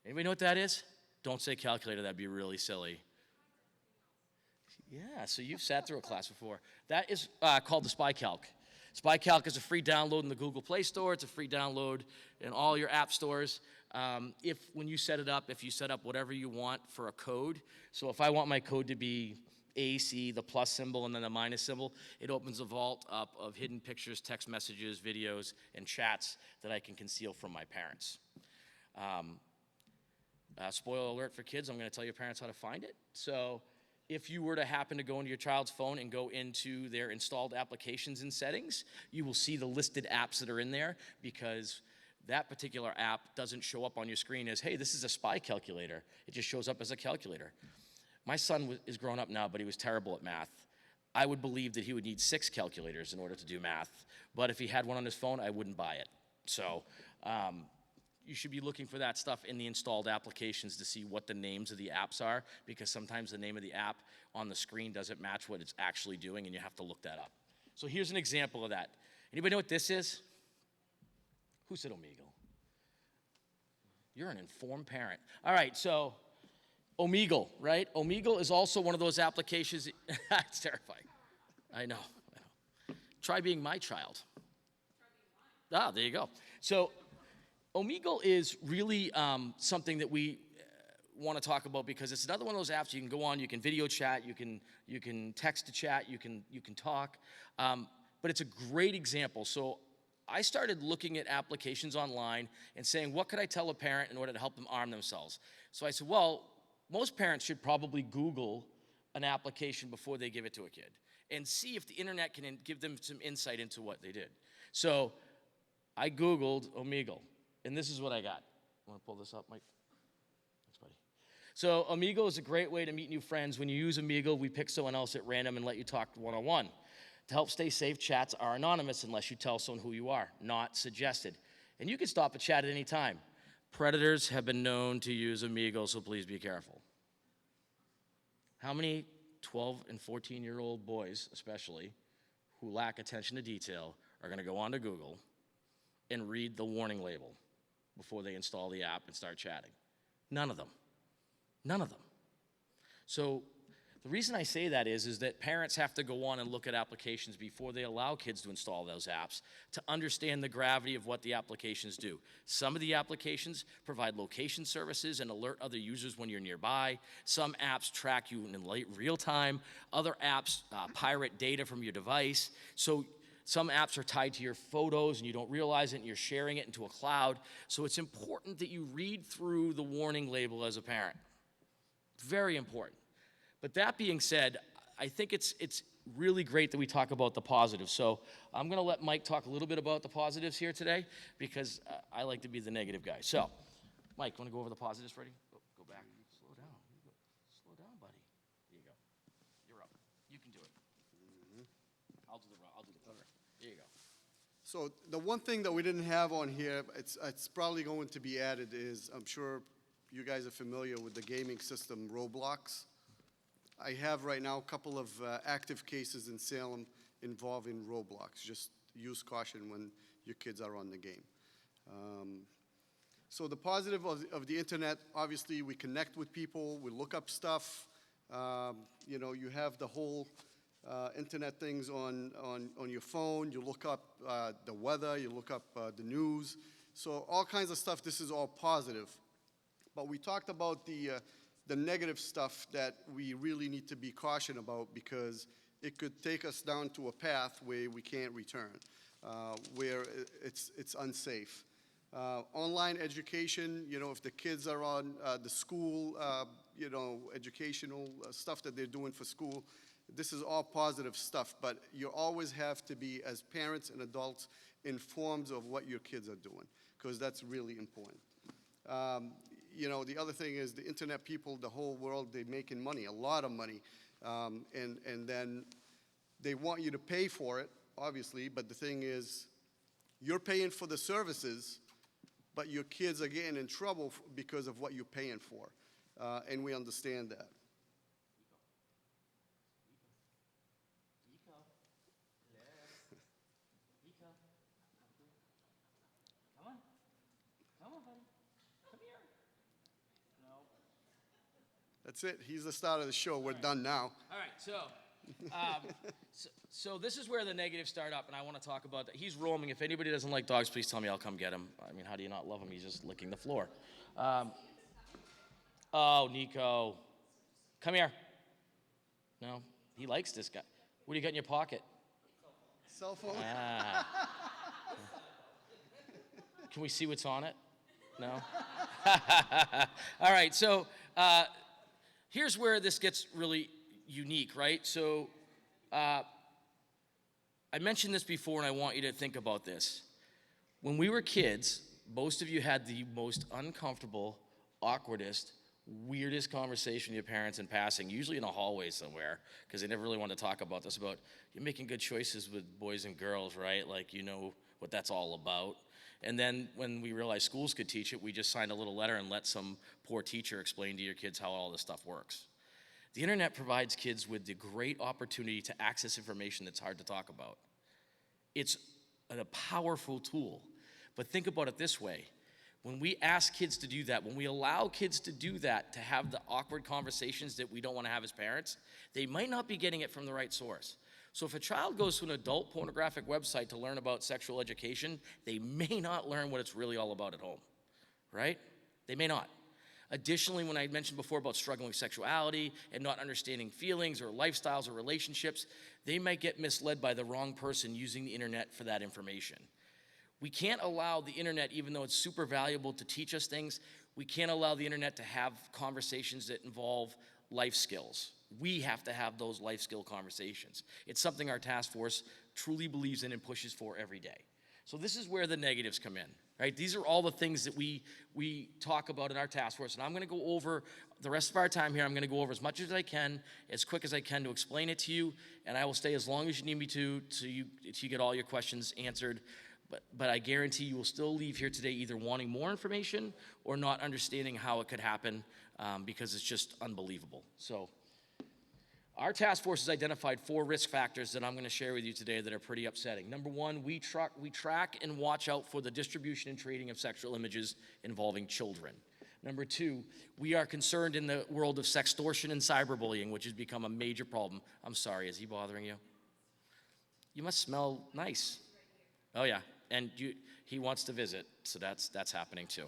Anybody know what that is? Don't say calculator, that'd be really silly. Yeah, so you've sat through a class before. That is called the SpyCalc. SpyCalc is a free download in the Google Play Store. It's a free download in all your app stores. When you set it up, if you set up whatever you want for a code, so if I want my code to be AC, the plus symbol, and then the minus symbol, it opens a vault up of hidden pictures, text messages, videos, and chats that I can conceal from my parents. Spoiler alert for kids, I'm going to tell your parents how to find it. So if you were to happen to go into your child's phone and go into their installed applications and settings, you will see the listed apps that are in there because that particular app doesn't show up on your screen as, hey, this is a spy calculator. It just shows up as a calculator. My son is grown up now, but he was terrible at math. I would believe that he would need 6 calculators in order to do math, but if he had one on his phone, I wouldn't buy it. So you should be looking for that stuff in the installed applications to see what the names of the apps are, because sometimes the name of the app on the screen doesn't match what it's actually doing, and you have to look that up. So here's an example of that. Anybody know what this is? Who said Omegle? You're an informed parent. All right, so Omegle, right? Omegle is also one of those applications. It's terrifying. I know. Try being my child. Ah, there you go. So Omegle is really something that we want to talk about because it's another one of those apps you can go on, you can video chat, you can text to chat, you can talk, but it's a great example. So I started looking at applications online and saying, what could I tell a parent in order to help them arm themselves? So I said, well, most parents should probably Google an application before they give it to a kid and see if the internet can give them some insight into what they did. So I Googled Omegle, and this is what I got. Want to pull this up, Mike? Thanks, buddy. So Omegle is a great way to meet new friends. When you use Omegle, we pick someone else at random and let you talk one-on-one. To help stay safe, chats are anonymous unless you tell someone who you are, not suggested. And you can stop a chat at any time. Predators have been known to use Omegle, so please be careful. How many 12 and 14-year-old boys, especially, who lack attention to detail, are going to go onto Google and read the warning label before they install the app and start chatting? None of them. None of them. So the reason I say that is that parents have to go on and look at applications before they allow kids to install those apps to understand the gravity of what the applications do. Some of the applications provide location services and alert other users when you're nearby. Some apps track you in real time. Other apps pirate data from your device. So some apps are tied to your photos and you don't realize it and you're sharing it into a cloud. So it's important that you read through the warning label as a parent. Very important. But that being said, I think it's really great that we talk about the positives. So I'm going to let Mike talk a little bit about the positives here today because I like to be the negative guy. So, Mike, want to go over the positives? Ready? Go back. Slow down. Slow down, buddy. There you go. You're up. You can do it. I'll do the cover. There you go. So the one thing that we didn't have on here, it's probably going to be added is, I'm sure you guys are familiar with the gaming system Roblox. I have right now a couple of active cases in Salem involving Roblox. Just use caution when your kids are on the game. So the positive of the internet, obviously we connect with people, we look up stuff. You know, you have the whole internet things on your phone. You look up the weather, you look up the news. So all kinds of stuff, this is all positive. But we talked about the negative stuff that we really need to be cautious about because it could take us down to a path where we can't return, where it's unsafe. Online education, you know, if the kids are on the school, you know, educational stuff that they're doing for school, this is all positive stuff, but you always have to be, as parents and adults, informed of what your kids are doing, because that's really important. You know, the other thing is the internet people, the whole world, they're making money, a lot of money, and then they want you to pay for it, obviously, but the thing is, you're paying for the services, but your kids are getting in trouble because of what you're paying for, and we understand that. That's it. He's the star of the show. We're done now. All right, so this is where the negatives start up, and I want to talk about that. He's roaming. If anybody doesn't like dogs, please tell me. I'll come get him. I mean, how do you not love him? He's just licking the floor. Oh, Nico. Come here. No, he likes this guy. What do you got in your pocket? Cell phone? Ah. Can we see what's on it? No? All right, so here's where this gets really unique, right? So I mentioned this before, and I want you to think about this. When we were kids, most of you had the most uncomfortable, awkwardest, weirdest conversation with your parents in passing, usually in a hallway somewhere, because they never really wanted to talk about this, about you're making good choices with boys and girls, right? Like, you know what that's all about. And then when we realized schools could teach it, we just signed a little letter and let some poor teacher explain to your kids how all this stuff works. The internet provides kids with the great opportunity to access information that's hard to talk about. It's a powerful tool. But think about it this way. When we ask kids to do that, when we allow kids to do that, to have the awkward conversations that we don't want to have as parents, they might not be getting it from the right source. So if a child goes to an adult pornographic website to learn about sexual education, they may not learn what it's really all about at home, right? They may not. Additionally, when I mentioned before about struggling with sexuality and not understanding feelings or lifestyles or relationships, they might get misled by the wrong person using the internet for that information. We can't allow the internet, even though it's super valuable to teach us things, we can't allow the internet to have conversations that involve life skills. We have to have those life skill conversations. It's something our task force truly believes in and pushes for every day. So this is where the negatives come in, right? These are all the things that we talk about in our task force, and I'm gonna go over the rest of our time here. I'm gonna go over as much as I can, as quick as I can to explain it to you, and I will stay as long as you need me to you get all your questions answered. But I guarantee you will still leave here today either wanting more information or not understanding how it could happen because it's just unbelievable. So our task force has identified 4 risk factors that I'm going to share with you today that are pretty upsetting. Number 1, we track and watch out for the distribution and trading of sexual images involving children. Number 2, we are concerned in the world of sextortion and cyberbullying, which has become a major problem. I'm sorry, is he bothering you? You must smell nice. Oh yeah, and he wants to visit, so that's happening too.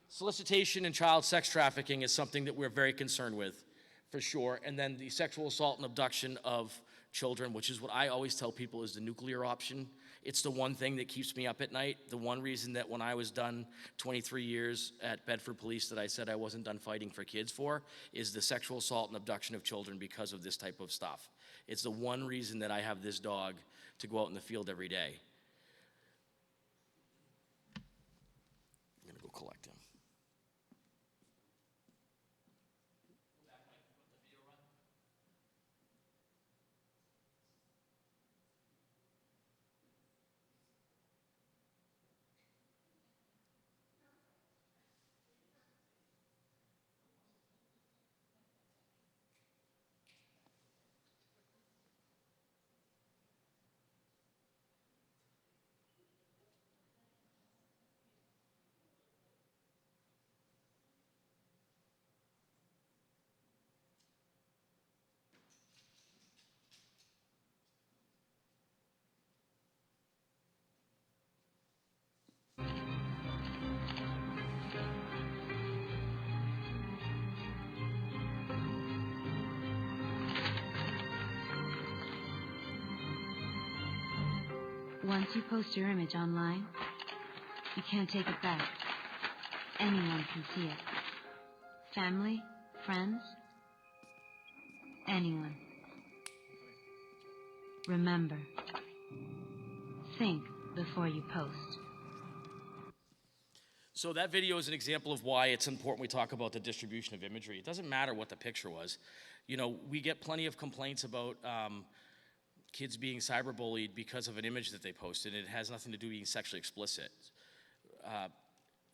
Solicitation and child sex trafficking is something that we're very concerned with, for sure. And then the sexual assault and abduction of children, which is what I always tell people is the nuclear option. It's the one thing that keeps me up at night. The one reason that when I was done 23 years at Bedford Police that I said I wasn't done fighting for kids for is the sexual assault and abduction of children because of this type of stuff. It's the one reason that I have this dog to go out in the field every day. I'm gonna go collect him. Once you post your image online, you can't take it back. Anyone can see it. Family, friends, anyone. Remember, think before you post. So that video is an example of why it's important we talk about the distribution of imagery. It doesn't matter what the picture was. You know, we get plenty of complaints about kids being cyberbullied because of an image that they posted, and it has nothing to do with being sexually explicit.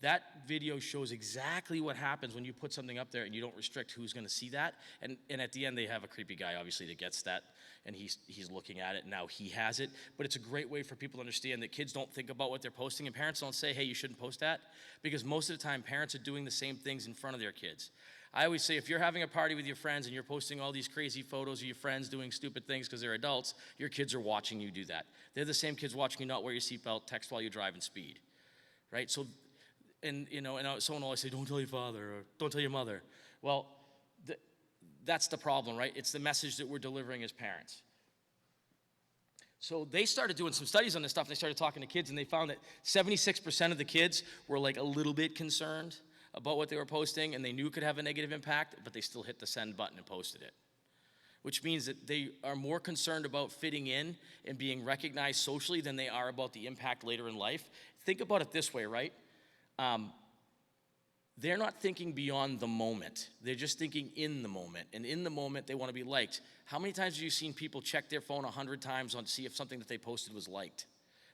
That video shows exactly what happens when you put something up there and you don't restrict who's going to see that. And at the end, they have a creepy guy, obviously, that gets that, and he's looking at it, and now he has it. But it's a great way for people to understand that kids don't think about what they're posting, and parents don't say, hey, you shouldn't post that, because most of the time, parents are doing the same things in front of their kids. I always say, if you're having a party with your friends and you're posting all these crazy photos of your friends doing stupid things because they're adults, your kids are watching you do that. They're the same kids watching you not wear your seatbelt, text while you drive, and speed, right? So, and someone will always say, don't tell your father, or don't tell your mother. Well, that's the problem, right? It's the message that we're delivering as parents. So they started doing some studies on this stuff, and they started talking to kids, and they found that 76% of the kids were like a little bit concerned about what they were posting, and they knew it could have a negative impact, but they still hit the send button and posted it. Which means that they are more concerned about fitting in and being recognized socially than they are about the impact later in life. Think about it this way, right? They're not thinking beyond the moment. They're just thinking in the moment. And in the moment, they want to be liked. How many times have you seen people check their phone 100 times to see if something that they posted was liked?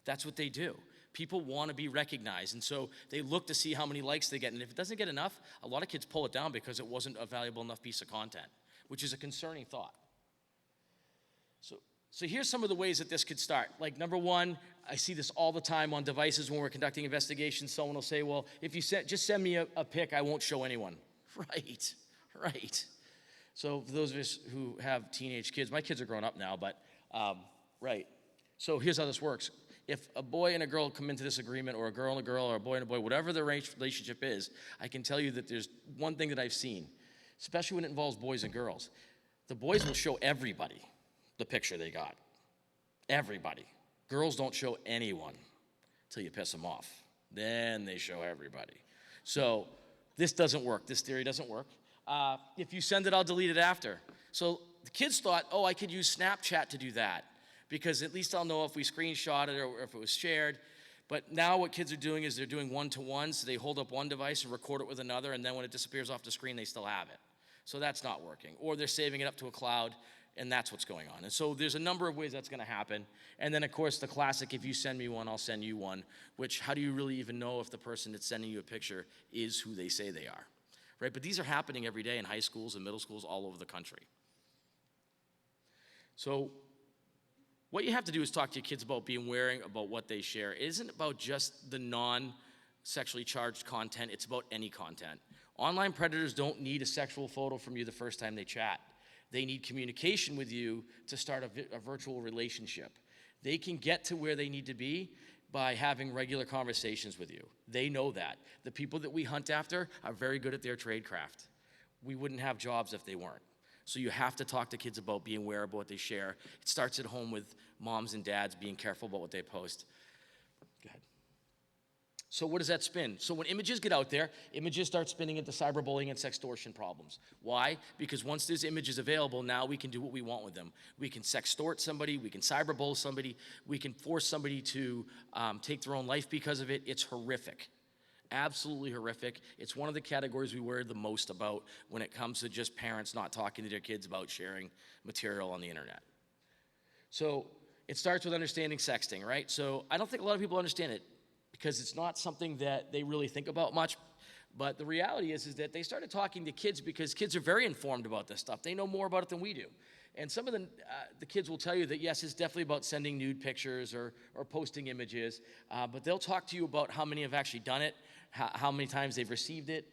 That's what they do. People want to be recognized, and so they look to see how many likes they get. And if it doesn't get enough, a lot of kids pull it down because it wasn't a valuable enough piece of content, which is a concerning thought. So here's some of the ways that this could start. Like, number one, I see this all the time on devices when we're conducting investigations. Someone will say, well, if you just send me a pic, I won't show anyone. Right. So for those of us who have teenage kids, my kids are grown up now, but right. So here's how this works. If a boy and a girl come into this agreement, or a girl and a girl, or a boy and a boy, whatever the relationship is, I can tell you that there's one thing that I've seen, especially when it involves boys and girls. The boys will show everybody the picture they got. Everybody. Girls don't show anyone till you piss them off. Then they show everybody. So this doesn't work. This theory doesn't work. If you send it, I'll delete it after. So the kids thought, oh, I could use Snapchat to do that, because at least I'll know if we screenshot it or if it was shared. But now what kids are doing is they're doing one-to-one, so they hold up one device and record it with another, and then when it disappears off the screen, they still have it. So that's not working. Or they're saving it up to a cloud, and that's what's going on. And so there's a number of ways that's going to happen. And then, of course, the classic, if you send me one, I'll send you one, which how do you really even know if the person that's sending you a picture is who they say they are, right? But these are happening every day in high schools and middle schools all over the country. So what you have to do is talk to your kids about being wary about what they share. It isn't about just the non-sexually charged content. It's about any content. Online predators don't need a sexual photo from you the first time they chat. They need communication with you to start a virtual relationship. They can get to where they need to be by having regular conversations with you. They know that. The people that we hunt after are very good at their trade craft. We wouldn't have jobs if they weren't. So you have to talk to kids about being aware of what they share. It starts at home with moms and dads being careful about what they post. Go ahead. So what does that spin? So when images get out there, images start spinning into cyberbullying and sextortion problems. Why? Because once there's images available, now we can do what we want with them. We can sextort somebody, we can cyberbully somebody, we can force somebody to take their own life because of it. It's horrific. Absolutely horrific. It's one of the categories we worry the most about when it comes to just parents not talking to their kids about sharing material on the internet. So it starts with understanding sexting, right? So I don't think a lot of people understand it, because it's not something that they really think about much. But the reality is that they started talking to kids because kids are very informed about this stuff. They know more about it than we do. And some of the kids will tell you that, yes, it's definitely about sending nude pictures or posting images, but they'll talk to you about how many have actually done it, how many times they've received it.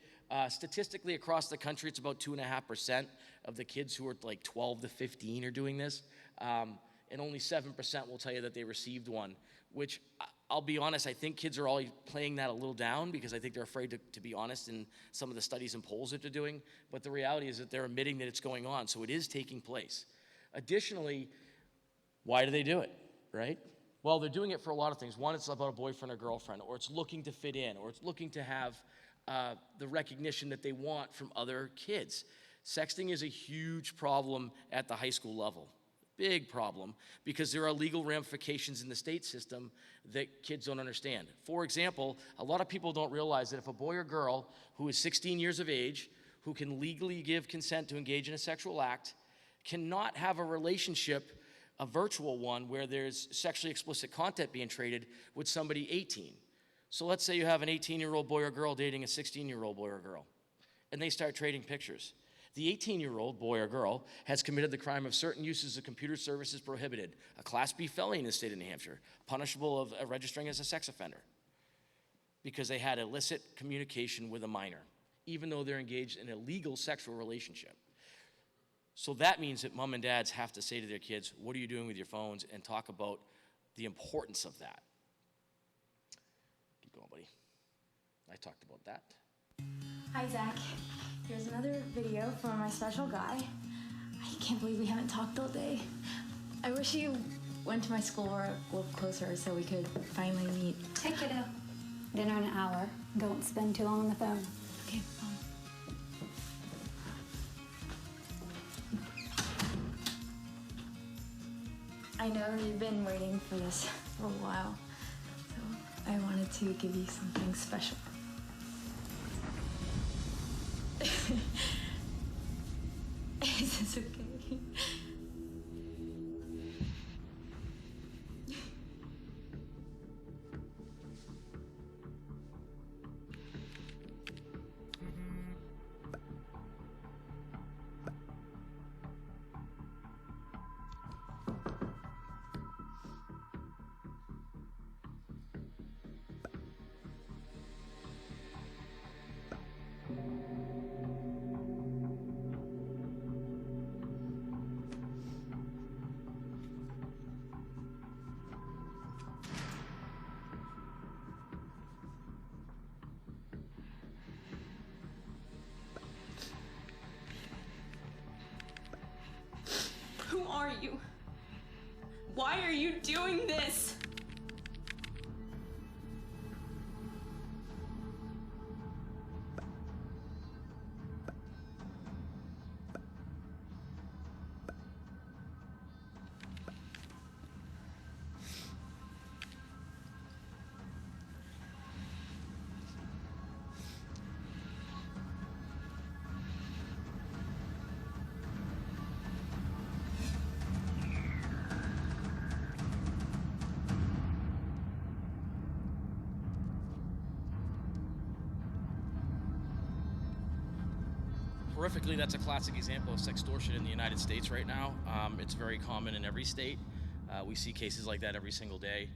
Statistically, across the country, it's about 2.5% of the kids who are like 12 to 15 are doing this, and only 7% will tell you that they received one, which I'll be honest, I think kids are all playing that a little down because I think they're afraid to be honest in some of the studies and polls that they're doing. But the reality is that they're admitting that it's going on, so it is taking place. Additionally, why do they do it, right? Well, they're doing it for a lot of things. One, it's about a boyfriend or girlfriend, or it's looking to fit in, or it's looking to have the recognition that they want from other kids. Sexting is a huge problem at the high school level. Big problem, because there are legal ramifications in the state system that kids don't understand. For example, a lot of people don't realize that if a boy or girl who is 16 years of age, who can legally give consent to engage in a sexual act, cannot have a relationship, a virtual one, where there's sexually explicit content being traded with somebody 18. So let's say you have an 18-year-old boy or girl dating a 16-year-old boy or girl, and they start trading pictures. The 18-year-old boy or girl has committed the crime of certain uses of computer services prohibited, a Class B felony in the state of New Hampshire, punishable of registering as a sex offender, because they had illicit communication with a minor, even though they're engaged in a legal sexual relationship. So that means that mom and dads have to say to their kids, what are you doing with your phones, and talk about the importance of that. Keep going, buddy. I talked about that. Hi, Zach. Here's another video from my special guy. I can't believe we haven't talked all day. I wish you went to my school or a little closer so we could finally meet. Hey, kiddo. Dinner in an hour. Don't spend too long on the phone. Okay, I know you've been waiting for this for a while, so I wanted to give you something special. Is this okay? Who are you? Why are you doing this? Horrifically, that's a classic example of sextortion in the United States right now. It's very common in every state. We see cases like that every single day.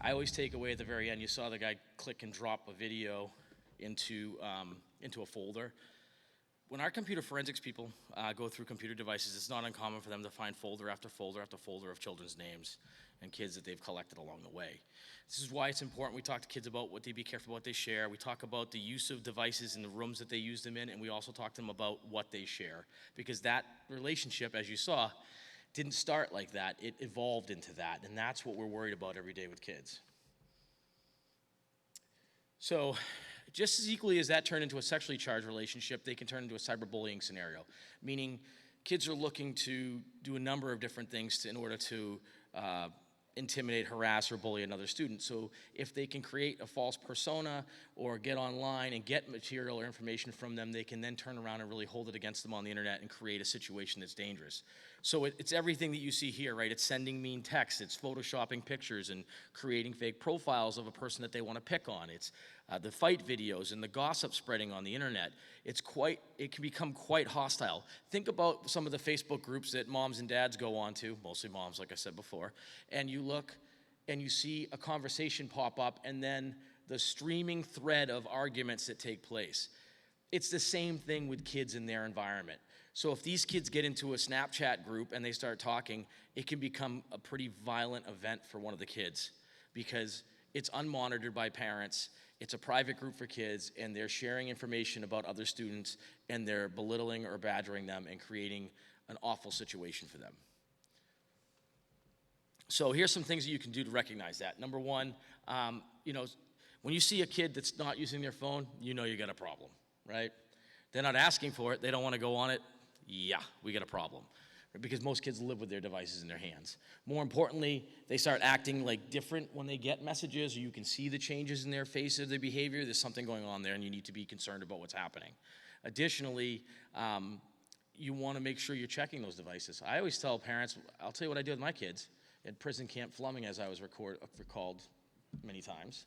I always take away at the very end, you saw the guy click and drop a video into a folder. When our computer forensics people go through computer devices, it's not uncommon for them to find folder after folder after folder of children's names and kids that they've collected along the way. This is why it's important we talk to kids about what they be careful what they share. We talk about the use of devices in the rooms that they use them in, and we also talk to them about what they share. Because that relationship, as you saw, didn't start like that. It evolved into that, and that's what we're worried about every day with kids. So just as equally as that turned into a sexually charged relationship, they can turn into a cyberbullying scenario, meaning kids are looking to do a number of different things in order to intimidate, harass, or bully another student. So if they can create a false persona or get online and get material or information from them, they can then turn around and really hold it against them on the internet and create a situation that's dangerous. So it's everything that you see here, right? It's sending mean texts, it's photoshopping pictures and creating fake profiles of a person that they want to pick on. It's the fight videos and the gossip spreading on the internet. It can become quite hostile. Think about some of the Facebook groups that moms and dads go on to, mostly moms, like I said before, and you look and you see a conversation pop up and then the streaming thread of arguments that take place. It's the same thing with kids in their environment. So if these kids get into a Snapchat group and they start talking, it can become a pretty violent event for one of the kids because it's unmonitored by parents. It's a private group for kids, and they're sharing information about other students, and they're belittling or badgering them and creating an awful situation for them. So here's some things that you can do to recognize that. Number one, when you see a kid that's not using their phone, you know you got a problem, right? They're not asking for it. They don't want to go on it. Yeah, we got a problem. Because most kids live with their devices in their hands. More importantly, they start acting like different when they get messages, or you can see the changes in their face of their behavior. There's something going on there, and you need to be concerned about what's happening. Additionally, you want to make sure you're checking those devices. I always tell parents, I'll tell you what I did with my kids at prison camp Fleming, as I was recalled many times.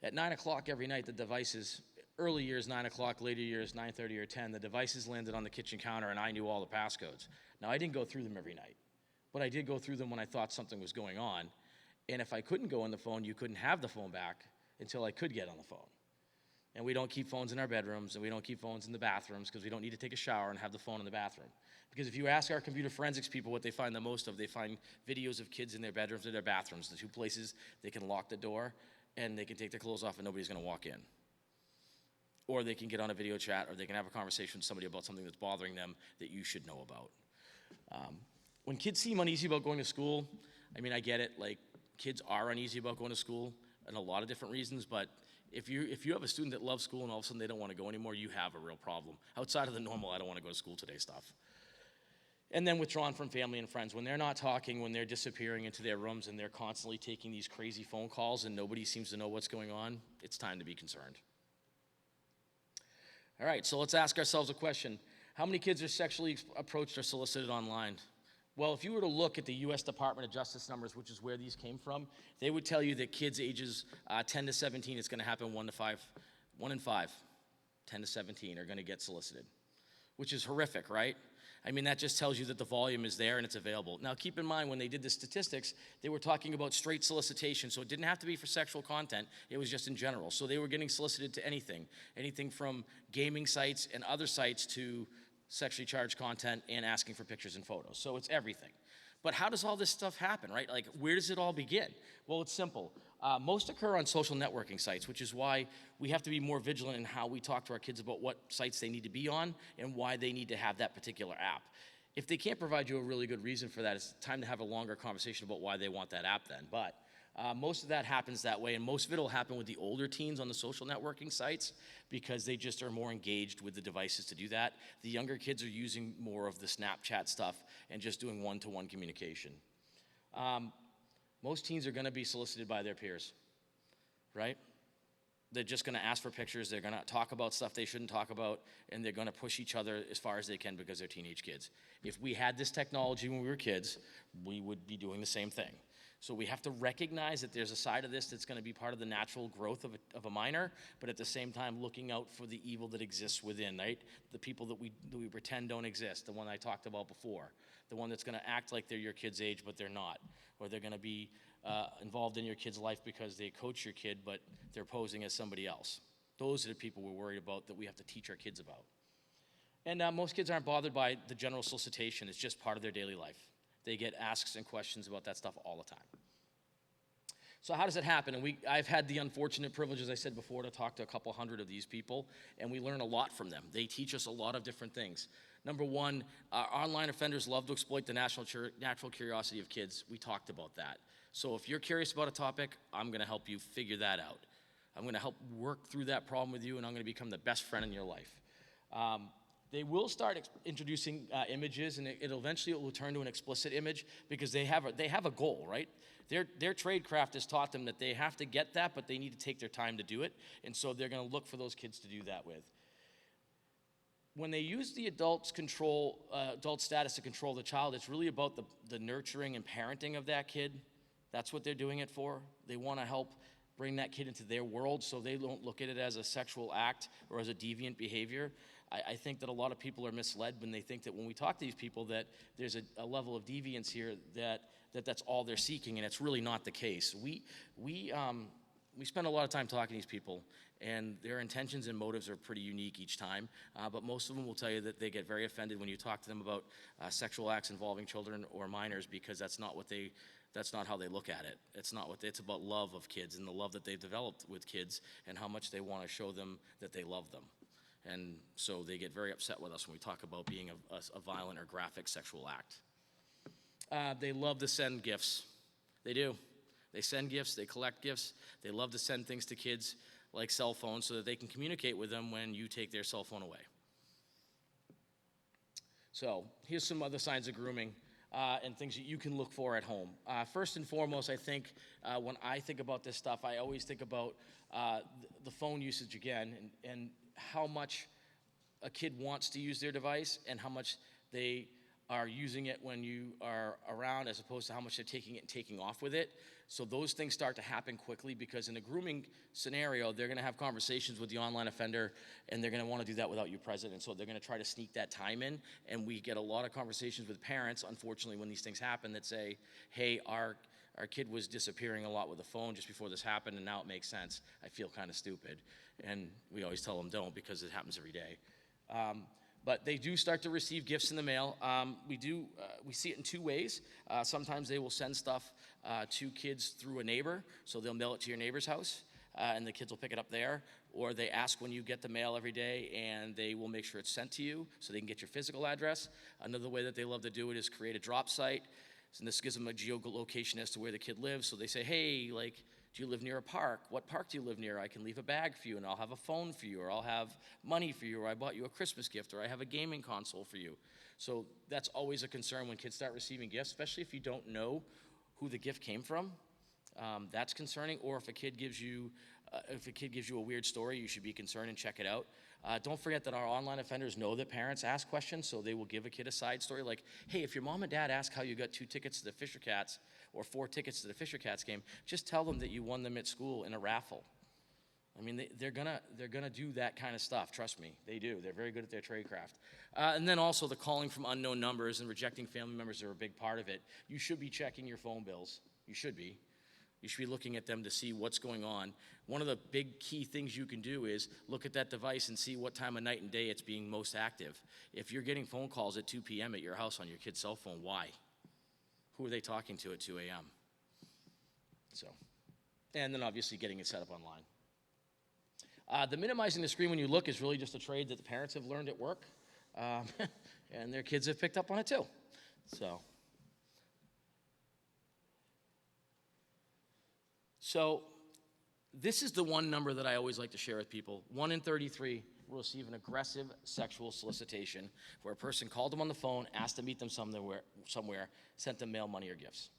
At 9 o'clock every night, the devices, early years 9 o'clock, later years 9:30 or 10, the devices landed on the kitchen counter, and I knew all the passcodes. Now, I didn't go through them every night, but I did go through them when I thought something was going on. And if I couldn't go on the phone, you couldn't have the phone back until I could get on the phone. And we don't keep phones in our bedrooms, and we don't keep phones in the bathrooms because we don't need to take a shower and have the phone in the bathroom. Because if you ask our computer forensics people what they find the most of, they find videos of kids in their bedrooms or their bathrooms, the two places they can lock the door and they can take their clothes off and nobody's going to walk in. Or they can get on a video chat, or they can have a conversation with somebody about something that's bothering them that you should know about. When kids seem uneasy about going to school, I mean, I get it. Like, kids are uneasy about going to school and a lot of different reasons, but if you have a student that loves school and all of a sudden they don't want to go anymore, you have a real problem. Outside of the normal, I don't want to go to school today stuff. And then withdrawn from family and friends. When they're not talking, when they're disappearing into their rooms and they're constantly taking these crazy phone calls and nobody seems to know what's going on, it's time to be concerned. All right, so let's ask ourselves a question. How many kids are sexually approached or solicited online? Well, if you were to look at the U.S. Department of Justice numbers, which is where these came from, they would tell you that kids ages 10 to 17, it's going to happen 1 in 5, 10 to 17 are going to get solicited, which is horrific, right? I mean, that just tells you that the volume is there and it's available. Now, keep in mind, when they did the statistics, they were talking about straight solicitation, so it didn't have to be for sexual content. It was just in general. So they were getting solicited to anything from gaming sites and other sites to sexually charged content and asking for pictures and photos. So it's everything. But how does all this stuff happen, right? Like, where does it all begin? Well, it's simple. Most occur on social networking sites, which is why we have to be more vigilant in how we talk to our kids about what sites they need to be on and why they need to have that particular app. If they can't provide you a really good reason for that, it's time to have a longer conversation about why they want that app then. But most of that happens that way, and most of it will happen with the older teens on the social networking sites because they just are more engaged with the devices to do that. The younger kids are using more of the Snapchat stuff and just doing one-to-one communication. Most teens are going to be solicited by their peers, right? They're just going to ask for pictures, they're going to talk about stuff they shouldn't talk about, and they're going to push each other as far as they can because they're teenage kids. If we had this technology when we were kids, we would be doing the same thing. So we have to recognize that there's a side of this that's going to be part of the natural growth of a minor, but at the same time looking out for the evil that exists within, right? The people that we pretend don't exist, the one I talked about before, the one that's going to act like they're your kid's age but they're not, or they're going to be involved in your kid's life because they coach your kid but they're posing as somebody else. Those are the people we're worried about that we have to teach our kids about. And most kids aren't bothered by the general solicitation. It's just part of their daily life. They get asks and questions about that stuff all the time. So how does it happen? And I've had the unfortunate privilege, as I said before, to talk to a couple hundred of these people, and we learn a lot from them. They teach us a lot of different things. Number one, online offenders love to exploit the natural curiosity of kids. We talked about that. So if you're curious about a topic, I'm going to help you figure that out. I'm going to help work through that problem with you, and I'm going to become the best friend in your life. They will start introducing images, and it will turn to an explicit image because they have a goal, right? Their tradecraft has taught them that they have to get that, but they need to take their time to do it, and so they're going to look for those kids to do that with. When they use the adult status to control the child, it's really about the nurturing and parenting of that kid. That's what they're doing it for. They want to help bring that kid into their world so they don't look at it as a sexual act or as a deviant behavior. I think that a lot of people are misled when they think that when we talk to these people that there's a level of deviance here that's all they're seeking, and it's really not the case. We spend a lot of time talking to these people, and their intentions and motives are pretty unique each time, but most of them will tell you that they get very offended when you talk to them about sexual acts involving children or minors because that's not how they look at it. It's about love of kids and the love that they've developed with kids and how much they want to show them that they love them. And so they get very upset with us when we talk about being a violent or graphic sexual act. They love to send gifts. They do. They send gifts, they collect gifts. They love to send things to kids like cell phones so that they can communicate with them when you take their cell phone away. So here's some other signs of grooming and things that you can look for at home. First and foremost, I think when I think about this stuff, I always think about the phone usage again and how much a kid wants to use their device and how much they are using it when you are around as opposed to how much they're taking it and taking off with it. So those things start to happen quickly because in a grooming scenario, they're going to have conversations with the online offender and they're going to want to do that without you present. And so they're going to try to sneak that time in. And we get a lot of conversations with parents, unfortunately, when these things happen that say, hey, our kid was disappearing a lot with the phone just before this happened and now it makes sense. I feel kind of stupid. And we always tell them don't because it happens every day. But they do start to receive gifts in the mail. We see it in two ways. Sometimes they will send stuff to kids through a neighbor, so they'll mail it to your neighbor's house, and the kids will pick it up there. Or they ask when you get the mail every day, and they will make sure it's sent to you so they can get your physical address. Another way that they love to do it is create a drop site, and this gives them a geolocation as to where the kid lives. So they say, hey, do you live near a park? What park do you live near? I can leave a bag for you, and I'll have a phone for you, or I'll have money for you, or I bought you a Christmas gift, or I have a gaming console for you. So that's always a concern when kids start receiving gifts, especially if you don't know who the gift came from. That's concerning. Or if a kid gives you a weird story, you should be concerned and check it out. Don't forget that our online offenders know that parents ask questions, so they will give a kid a side story like, hey, if your mom and dad ask how you got 2 tickets to the Fisher Cats or 4 tickets to the Fisher Cats game, just tell them that you won them at school in a raffle. I mean, they're gonna do that kind of stuff. Trust me, they do. They're very good at their tradecraft. And then also the calling from unknown numbers and rejecting family members are a big part of it. You should be checking your phone bills. You should be. You should be looking at them to see what's going on. One of the big key things you can do is look at that device and see what time of night and day it's being most active. If you're getting phone calls at 2 p.m. at your house on your kid's cell phone, why? Who are they talking to at 2 a.m.? So, and then obviously getting it set up online. The minimizing the screen when you look is really just a trade that the parents have learned at work, and their kids have picked up on it too. So this is the one number that I always like to share with people. 1 in 33 will receive an aggressive sexual solicitation where a person called them on the phone, asked to meet them somewhere, sent them mail, money, or gifts.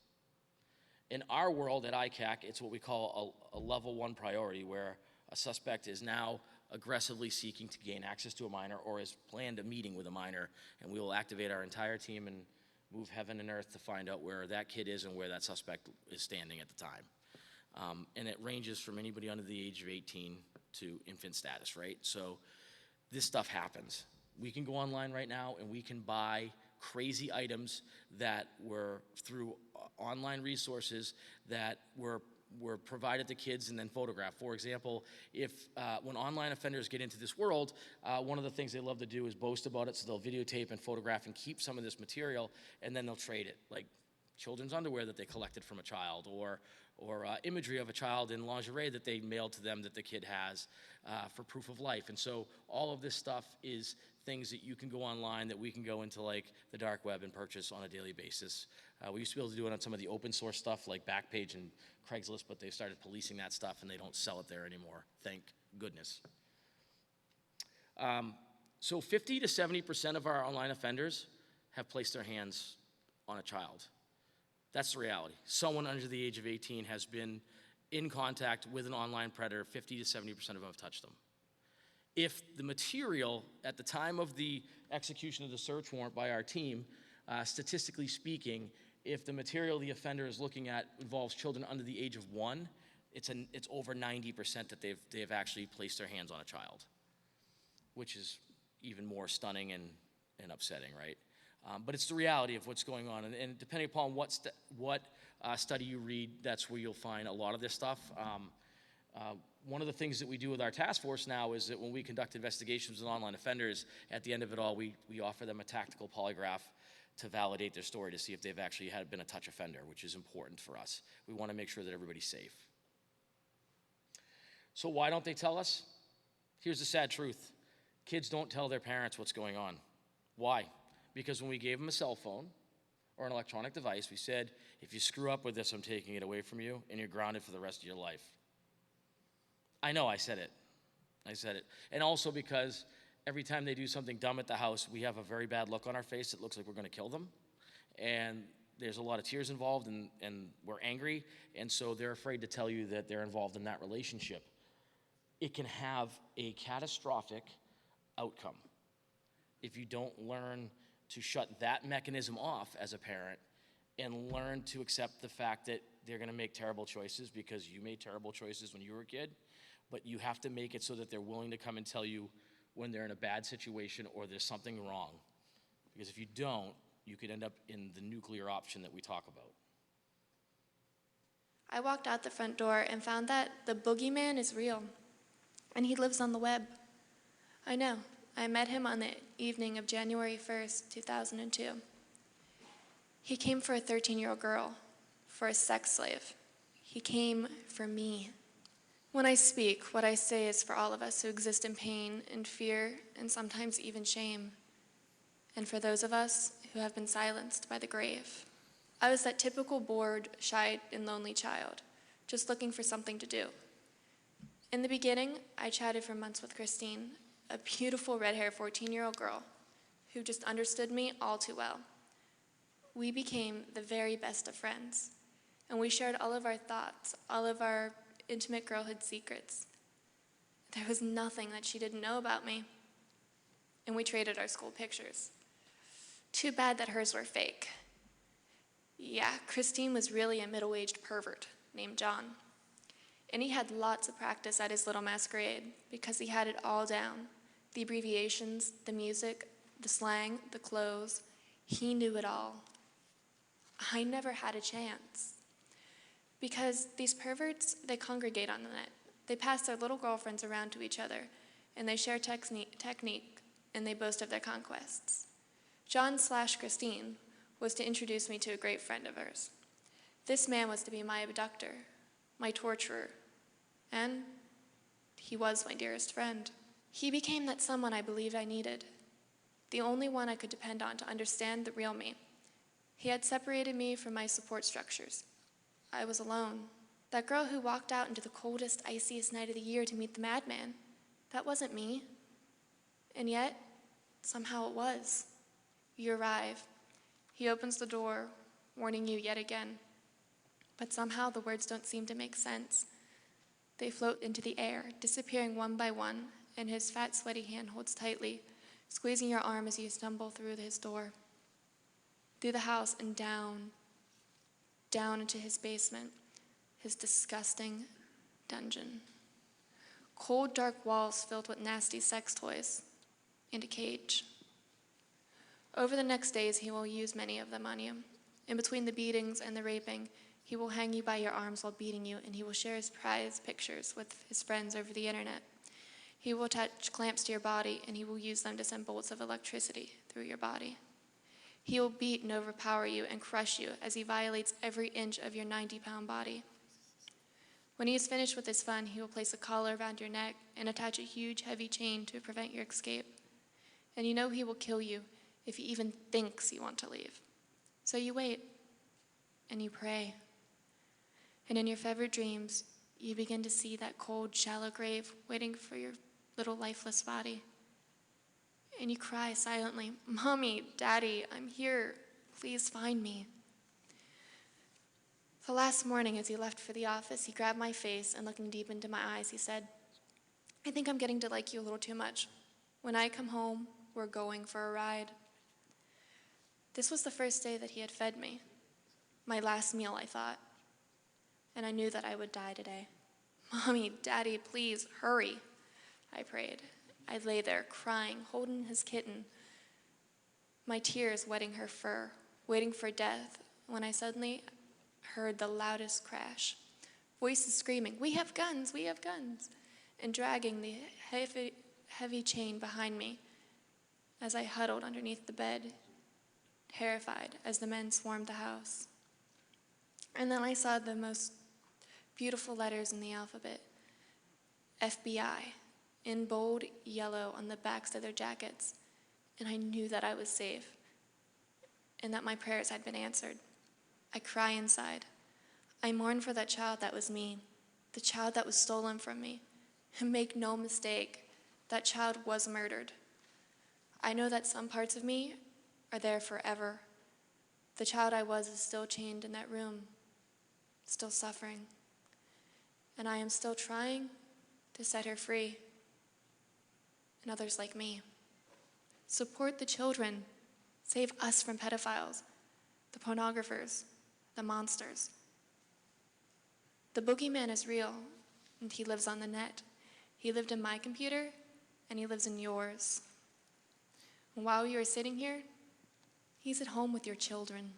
In our world at ICAC, it's what we call a level 1 priority, where a suspect is now aggressively seeking to gain access to a minor or has planned a meeting with a minor, and we will activate our entire team and move heaven and earth to find out where that kid is and where that suspect is standing at the time. And it ranges from anybody under the age of 18 to infant status, right? So this stuff happens. We can go online right now and we can buy crazy items that were through online resources that were provided to kids and then photographed. For example, when online offenders get into this world, one of the things they love to do is boast about it, so they'll videotape and photograph and keep some of this material, and then they'll trade it. Like children's underwear that they collected from a child, or imagery of a child in lingerie that they mailed to them that the kid has for proof of life. And so all of this stuff is things that you can go online, that we can go into like the dark web and purchase on a daily basis. We used to be able to do it on some of the open source stuff like Backpage and Craigslist, but they've started policing that stuff and they don't sell it there anymore, thank goodness. So 50 to 70% of our online offenders have placed their hands on a child. That's the reality. Someone under the age of 18 has been in contact with an online predator. 50 to 70% of them have touched them. If the material at the time of the execution of the search warrant by our team, statistically speaking, if the material the offender is looking at involves children under the age of 1, it's over 90% that they've actually placed their hands on a child, which is even more stunning and upsetting, right? But it's the reality of what's going on, and depending upon what study you read, that's where you'll find a lot of this stuff. One of the things that we do with our task force now is that when we conduct investigations with online offenders, at the end of it all, we offer them a tactical polygraph to validate their story, to see if they've actually been a touch offender, which is important for us. We want to make sure that everybody's safe. So why don't they tell us? Here's the sad truth. Kids don't tell their parents what's going on. Why? Because when we gave them a cell phone or an electronic device, we said, if you screw up with this, I'm taking it away from you, and you're grounded for the rest of your life. I know, I said it. And also because every time they do something dumb at the house, we have a very bad look on our face. It looks like we're going to kill them. And there's a lot of tears involved, and we're angry. And so they're afraid to tell you that they're involved in that relationship. It can have a catastrophic outcome if you don't learn to shut that mechanism off as a parent and learn to accept the fact that they're going to make terrible choices because you made terrible choices when you were a kid. But you have to make it so that they're willing to come and tell you when they're in a bad situation or there's something wrong. Because if you don't, you could end up in the nuclear option that we talk about. I walked out the front door and found that the boogeyman is real, and he lives on the web. I know. I met him on the evening of January 1st, 2002. He came for a 13-year-old girl, for a sex slave. He came for me. When I speak, what I say is for all of us who exist in pain and fear and sometimes even shame, and for those of us who have been silenced by the grave. I was that typical bored, shy, and lonely child, just looking for something to do. In the beginning, I chatted for months with Christine, a beautiful red-haired 14-year-old girl who just understood me all too well. We became the very best of friends, and we shared all of our thoughts, all of our intimate girlhood secrets. There was nothing that she didn't know about me, and we traded our school pictures. Too bad that hers were fake. Yeah, Christine was really a middle-aged pervert named John, and he had lots of practice at his little masquerade because he had it all down. The abbreviations, the music, the slang, the clothes, he knew it all. I never had a chance. Because these perverts, they congregate on the net. They pass their little girlfriends around to each other, and they share technique, and they boast of their conquests. John/Christine was to introduce me to a great friend of hers. This man was to be my abductor, my torturer, and he was my dearest friend. He became that someone I believed I needed, the only one I could depend on to understand the real me. He had separated me from my support structures. I was alone. That girl who walked out into the coldest, iciest night of the year to meet the madman, that wasn't me. And yet, somehow it was. You arrive. He opens the door, warning you yet again. But somehow the words don't seem to make sense. They float into the air, disappearing one by one, and his fat, sweaty hand holds tightly, squeezing your arm as you stumble through his door. Through the house and down into his basement, his disgusting dungeon. Cold, dark walls filled with nasty sex toys, and a cage. Over the next days, he will use many of them on you. In between the beatings and the raping, he will hang you by your arms while beating you, and he will share his prized pictures with his friends over the internet. He will attach clamps to your body, and he will use them to send bolts of electricity through your body. He will beat and overpower you and crush you as he violates every inch of your 90-pound body. When he is finished with his fun, he will place a collar around your neck and attach a huge, heavy chain to prevent your escape. And you know he will kill you if he even thinks you want to leave. So you wait, and you pray. And in your fevered dreams, you begin to see that cold, shallow grave waiting for your little lifeless body. And you cry silently, "Mommy, Daddy, I'm here. Please find me." The last morning as he left for the office, he grabbed my face and looking deep into my eyes, he said, "I think I'm getting to like you a little too much. When I come home, we're going for a ride." This was the first day that he had fed me. My last meal, I thought. And I knew that I would die today. "Mommy, Daddy, please, hurry," I prayed. I lay there crying, holding his kitten, my tears wetting her fur, waiting for death, when I suddenly heard the loudest crash. Voices screaming, "We have guns, we have guns," and dragging the heavy chain behind me as I huddled underneath the bed, terrified as the men swarmed the house. And then I saw the most beautiful letters in the alphabet, FBI, in bold yellow on the backs of their jackets, and I knew that I was safe and that my prayers had been answered. I cry inside. I mourn for that child that was me, the child that was stolen from me. And make no mistake, that child was murdered. I know that some parts of me are there forever. The child I was is still chained in that room, still suffering. And I am still trying to set her free. And others like me. Support the children. Save us from pedophiles, the pornographers, the monsters. The boogeyman is real, and he lives on the net. He lived in my computer, and he lives in yours. And while you are sitting here, he's at home with your children.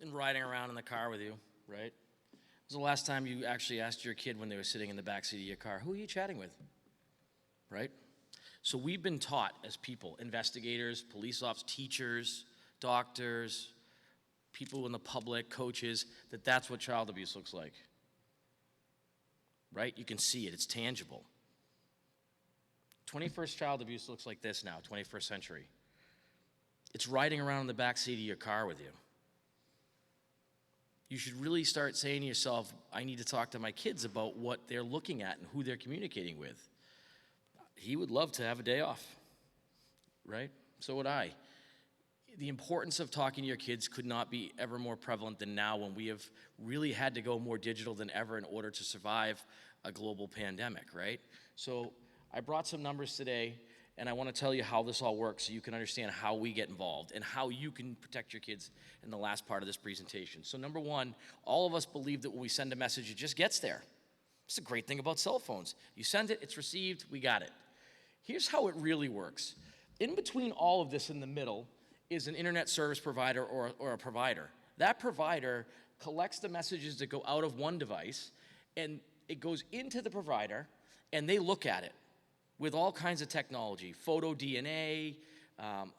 And riding around in the car with you, right? When was the last time you actually asked your kid when they were sitting in the backseat of your car, who are you chatting with? Right? So we've been taught as people, investigators, police officers, teachers, doctors, people in the public, coaches, that that's what child abuse looks like. Right? You can see it. It's tangible. 21st child abuse looks like this now, 21st century. It's riding around in the backseat of your car with you. You should really start saying to yourself, I need to talk to my kids about what they're looking at and who they're communicating with. He would love to have a day off, right? So would I. The importance of talking to your kids could not be ever more prevalent than now, when we have really had to go more digital than ever in order to survive a global pandemic, right? So I brought some numbers today, and I want to tell you how this all works so you can understand how we get involved and how you can protect your kids in the last part of this presentation. So number one, all of us believe that when we send a message, it just gets there. It's a great thing about cell phones. You send it, it's received, we got it. Here's how it really works. In between all of this in the middle is an internet service provider or a provider. That provider collects the messages that go out of one device, and it goes into the provider, and they look at it with all kinds of technology, photo DNA,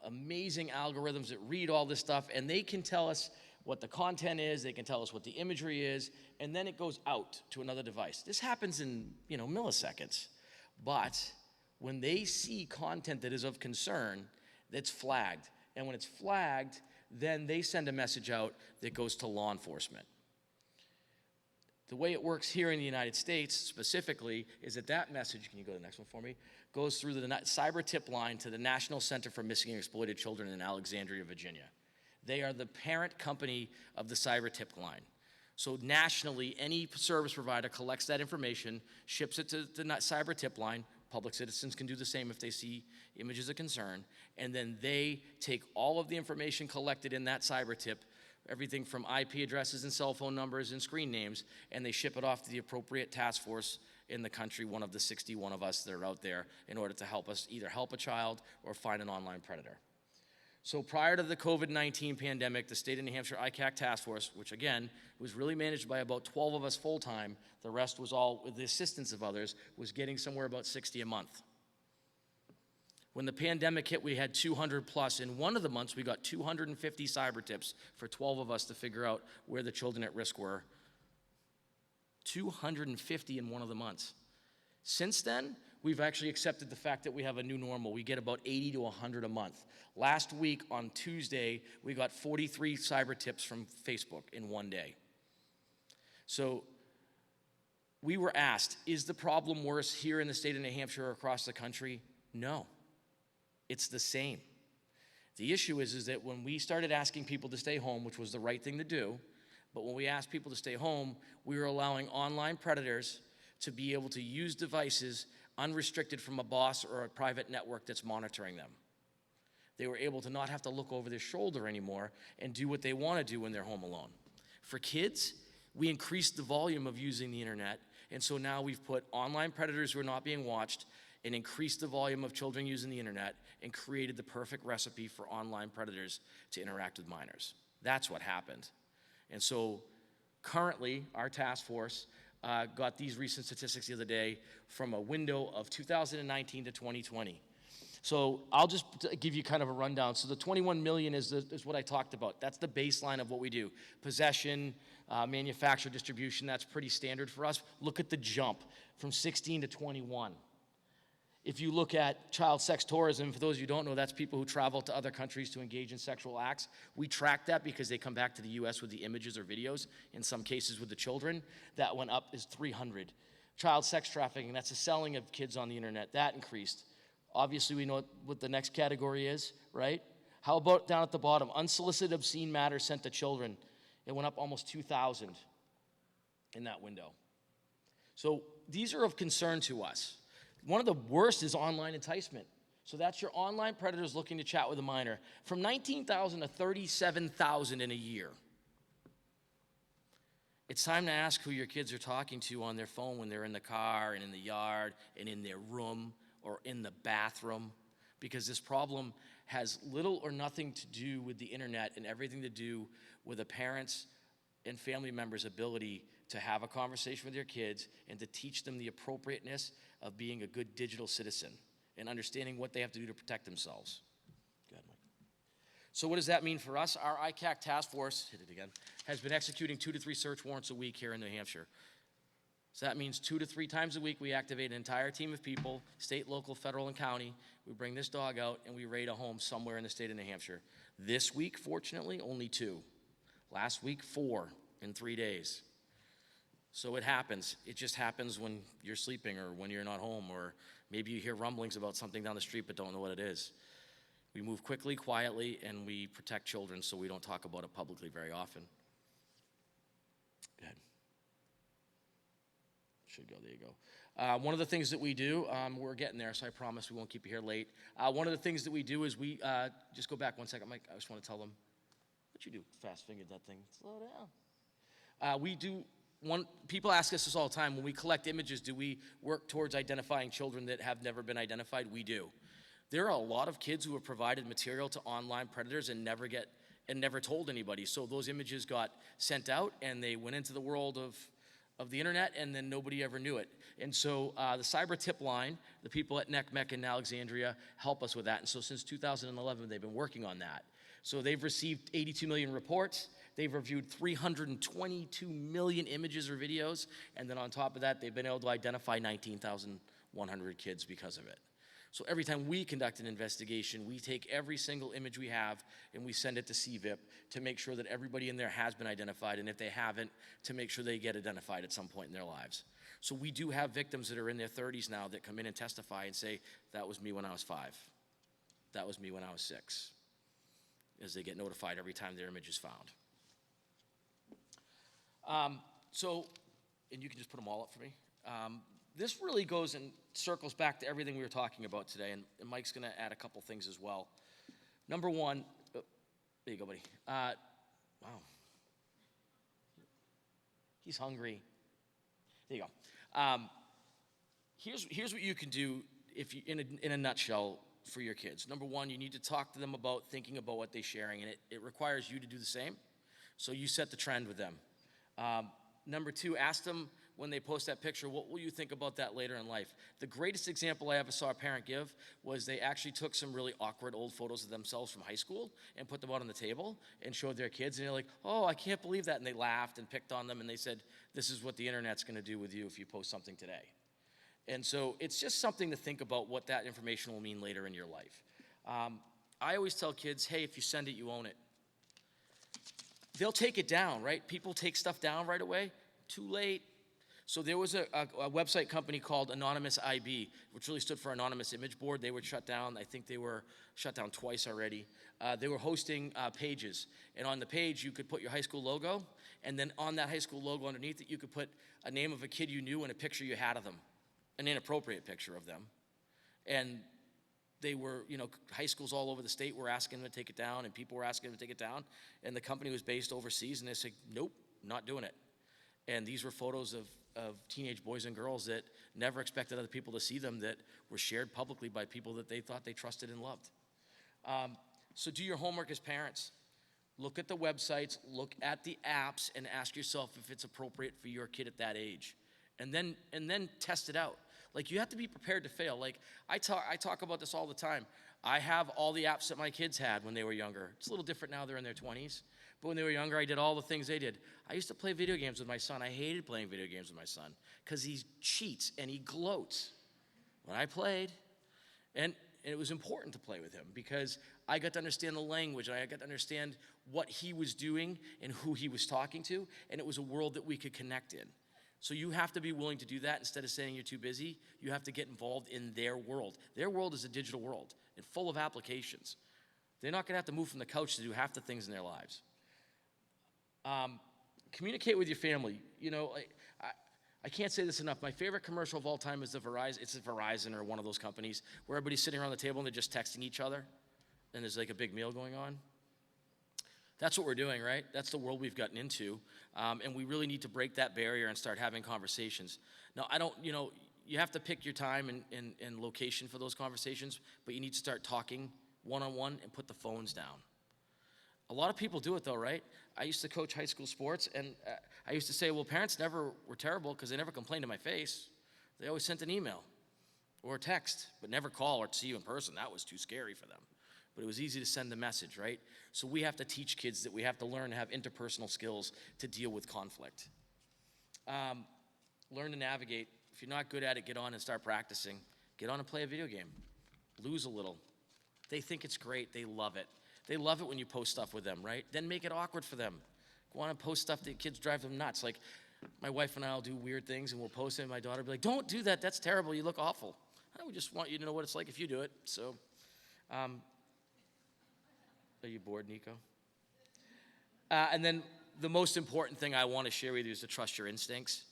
amazing algorithms that read all this stuff, and they can tell us what the content is, they can tell us what the imagery is, and then it goes out to another device. This happens in, milliseconds. But when they see content that is of concern, that's flagged. And when it's flagged, then they send a message out that goes to law enforcement. The way it works here in the United States specifically is that message, can you go to the next one for me, goes through the cyber tip line to the National Center for Missing and Exploited Children in Alexandria, Virginia. They are the parent company of the cyber tip line. So nationally, any service provider collects that information, ships it to the cyber tip line. Public citizens can do the same if they see images of concern, and then they take all of the information collected in that cyber tip, everything from IP addresses and cell phone numbers and screen names, and they ship it off to the appropriate task force in the country, one of the 61 of us that are out there, in order to help us either help a child or find an online predator. So prior to the COVID-19 pandemic, the state of New Hampshire ICAC task force, which again was really managed by about 12 of us full-time, the rest was all with the assistance of others, was getting somewhere about 60 a month. When the pandemic hit, we had 200 plus. In one of the months, we got 250 cyber tips for 12 of us to figure out where the children at risk were. 250 in one of the months. Since then, we've actually accepted the fact that we have a new normal. We get about 80 to 100 a month. Last week on Tuesday, we got 43 cyber tips from Facebook in one day. So we were asked, is the problem worse here in the state of New Hampshire or across the country? No, it's the same. The issue is that when we started asking people to stay home, which was the right thing to do, but when we asked people to stay home, we were allowing online predators to be able to use devices unrestricted from a boss or a private network that's monitoring them. They were able to not have to look over their shoulder anymore and do what they want to do when they're home alone. For kids, we increased the volume of using the internet, and so now we've put online predators who are not being watched and increased the volume of children using the internet and created the perfect recipe for online predators to interact with minors. That's what happened. And so currently, our task force got these recent statistics the other day from a window of 2019 to 2020. So I'll just give you kind of a rundown. So the 21 million is what I talked about. That's the baseline of what we do. Possession, manufacture, distribution, that's pretty standard for us. Look at the jump from 16 to 21. If you look at child sex tourism, for those of you who don't know, that's people who travel to other countries to engage in sexual acts. We track that because they come back to the US with the images or videos, in some cases with the children. That went up is 300. Child sex trafficking, that's the selling of kids on the internet, that increased. Obviously, we know what the next category is, right? How about down at the bottom, unsolicited obscene matters sent to children? It went up almost 2,000 in that window. So these are of concern to us. One of the worst is online enticement. So that's your online predators looking to chat with a minor. From 19,000 to 37,000 in a year. It's time to ask who your kids are talking to on their phone when they're in the car and in the yard and in their room or in the bathroom, because this problem has little or nothing to do with the internet and everything to do with a parent's and family members' ability to have a conversation with their kids and to teach them the appropriateness of being a good digital citizen and understanding what they have to do to protect themselves. Go ahead, Mike. So what does that mean for us? Our ICAC task force, hit it again, has been executing 2 to 3 search warrants a week here in New Hampshire. So that means 2 to 3 times a week we activate an entire team of people, state, local, federal, and county. We bring this dog out and we raid a home somewhere in the state of New Hampshire. This week, fortunately, only 2. Last week, 4 in 3 days. So it happens. It just happens when you're sleeping or when you're not home, or maybe you hear rumblings about something down the street but don't know what it is. We move quickly, quietly, and we protect children so we don't talk about it publicly very often. Go ahead. Should go, there you go. One of the things that we do, we're getting there, so I promise we won't keep you here late. One of the things that we do is we, just go back 1 second, Mike, I just want to tell them, what you do, fast-fingered that thing, slow down. People ask us this all the time, when we collect images, do we work towards identifying children that have never been identified? We do. There are a lot of kids who have provided material to online predators and never told anybody. So those images got sent out and they went into the world of the internet, and then nobody ever knew it. And so the cyber tip line, the people at NECMEC in Alexandria help us with that. And so since 2011, they've been working on that. So they've received 82 million reports. They've reviewed 322 million images or videos. And then on top of that, they've been able to identify 19,100 kids because of it. So every time we conduct an investigation, we take every single image we have and we send it to CVIP to make sure that everybody in there has been identified, and if they haven't, to make sure they get identified at some point in their lives. So we do have victims that are in their 30s now that come in and testify and say, that was me when I was 5. That was me when I was 6. As they get notified every time their image is found. And you can just put them all up for me. This really goes and circles back to everything we were talking about today, and Mike's going to add a couple things as well. Number one, there you go, buddy. Wow. He's hungry. There you go. Here's what you can do if you, in a nutshell, for your kids. Number one, you need to talk to them about thinking about what they're sharing, and it requires you to do the same. So you set the trend with them. Number two, ask them when they post that picture, what will you think about that later in life? The greatest example I ever saw a parent give was they actually took some really awkward old photos of themselves from high school and put them out on the table and showed their kids, and they're like, oh, I can't believe that, and they laughed and picked on them, and they said, this is what the internet's gonna do with you if you post something today. And so it's just something to think about what that information will mean later in your life. I always tell kids, hey, if you send it, you own it. They'll take it down, right? People take stuff down right away. Too late. So there was a website company called Anonymous IB, which really stood for Anonymous Image Board. They were shut down. I think they were shut down twice already. They were hosting pages. And on the page, you could put your high school logo. And then on that high school logo underneath it, you could put a name of a kid you knew and a picture you had of them, an inappropriate picture of them. And they were, high schools all over the state were asking them to take it down, and people were asking them to take it down. And the company was based overseas, and they said, nope, not doing it. And these were photos of teenage boys and girls that never expected other people to see them, that were shared publicly by people that they thought they trusted and loved. So do your homework as parents. Look at the websites, look at the apps, and ask yourself if it's appropriate for your kid at that age. And then test it out. Like, you have to be prepared to fail. Like, I talk about this all the time. I have all the apps that my kids had when they were younger. It's a little different now, they're in their 20s. But when they were younger, I did all the things they did. I used to play video games with my son. I hated playing video games with my son because he cheats and he gloats. When I played, and it was important to play with him because I got to understand the language, and I got to understand what he was doing and who he was talking to, and it was a world that we could connect in. So you have to be willing to do that. Instead of saying you're too busy, you have to get involved in their world. Their world is a digital world and full of applications. They're not going to have to move from the couch to do half the things in their lives. Communicate with your family. I can't say this enough. My favorite commercial of all time is it's Verizon or one of those companies where everybody's sitting around the table and they're just texting each other, and there's like a big meal going on. That's what we're doing, right? That's the world we've gotten into, and we really need to break that barrier and start having conversations. Now, you have to pick your time and location for those conversations, but you need to start talking one-on-one and put the phones down. A lot of people do it though, right? I used to coach high school sports, and I used to say, well, parents never were terrible because they never complained to my face. They always sent an email or a text, but never call or see you in person. That was too scary for them. But it was easy to send a message, right? So we have to teach kids that we have to learn to have interpersonal skills to deal with conflict. Learn to navigate. If you're not good at it, get on and start practicing. Get on and play a video game. Lose a little. They think it's great. They love it. They love it when you post stuff with them, right? Then make it awkward for them. Go on and post stuff that kids drive them nuts. Like, my wife and I will do weird things, and we'll post it, and my daughter will be like, don't do that. That's terrible. You look awful. I would just want you to know what it's like if you do it. So, are you bored, Nico? And then the most important thing I want to share with you is to trust your instincts.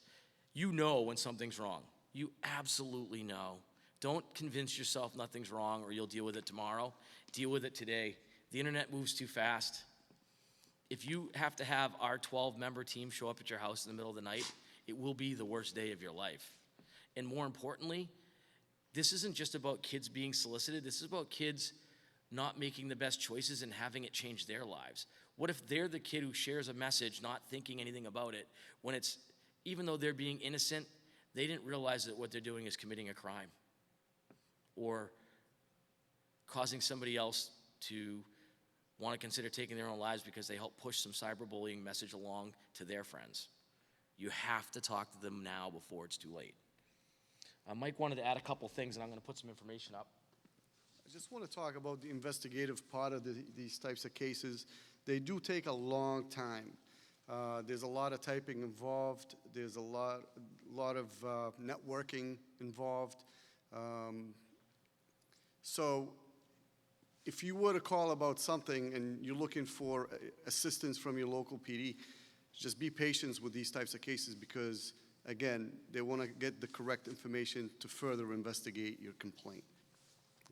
You know when something's wrong. You absolutely know. Don't convince yourself nothing's wrong or you'll deal with it tomorrow. Deal with it today. The internet moves too fast. If you have to have our 12-member team show up at your house in the middle of the night, it will be the worst day of your life. And more importantly, this isn't just about kids being solicited. This is about kids not making the best choices and having it change their lives. What if they're the kid who shares a message not thinking anything about it, when it's, even though they're being innocent, they didn't realize that what they're doing is committing a crime or causing somebody else to want to consider taking their own lives because they helped push some cyberbullying message along to their friends. You have to talk to them now before it's too late. Mike wanted to add a couple things, and I'm going to put some information up. I just want to talk about the investigative part of these types of cases. They do take a long time. There's a lot of typing involved. There's a lot of networking involved. So if you were to call about something and you're looking for assistance from your local PD, just be patient with these types of cases because, again, they want to get the correct information to further investigate your complaint.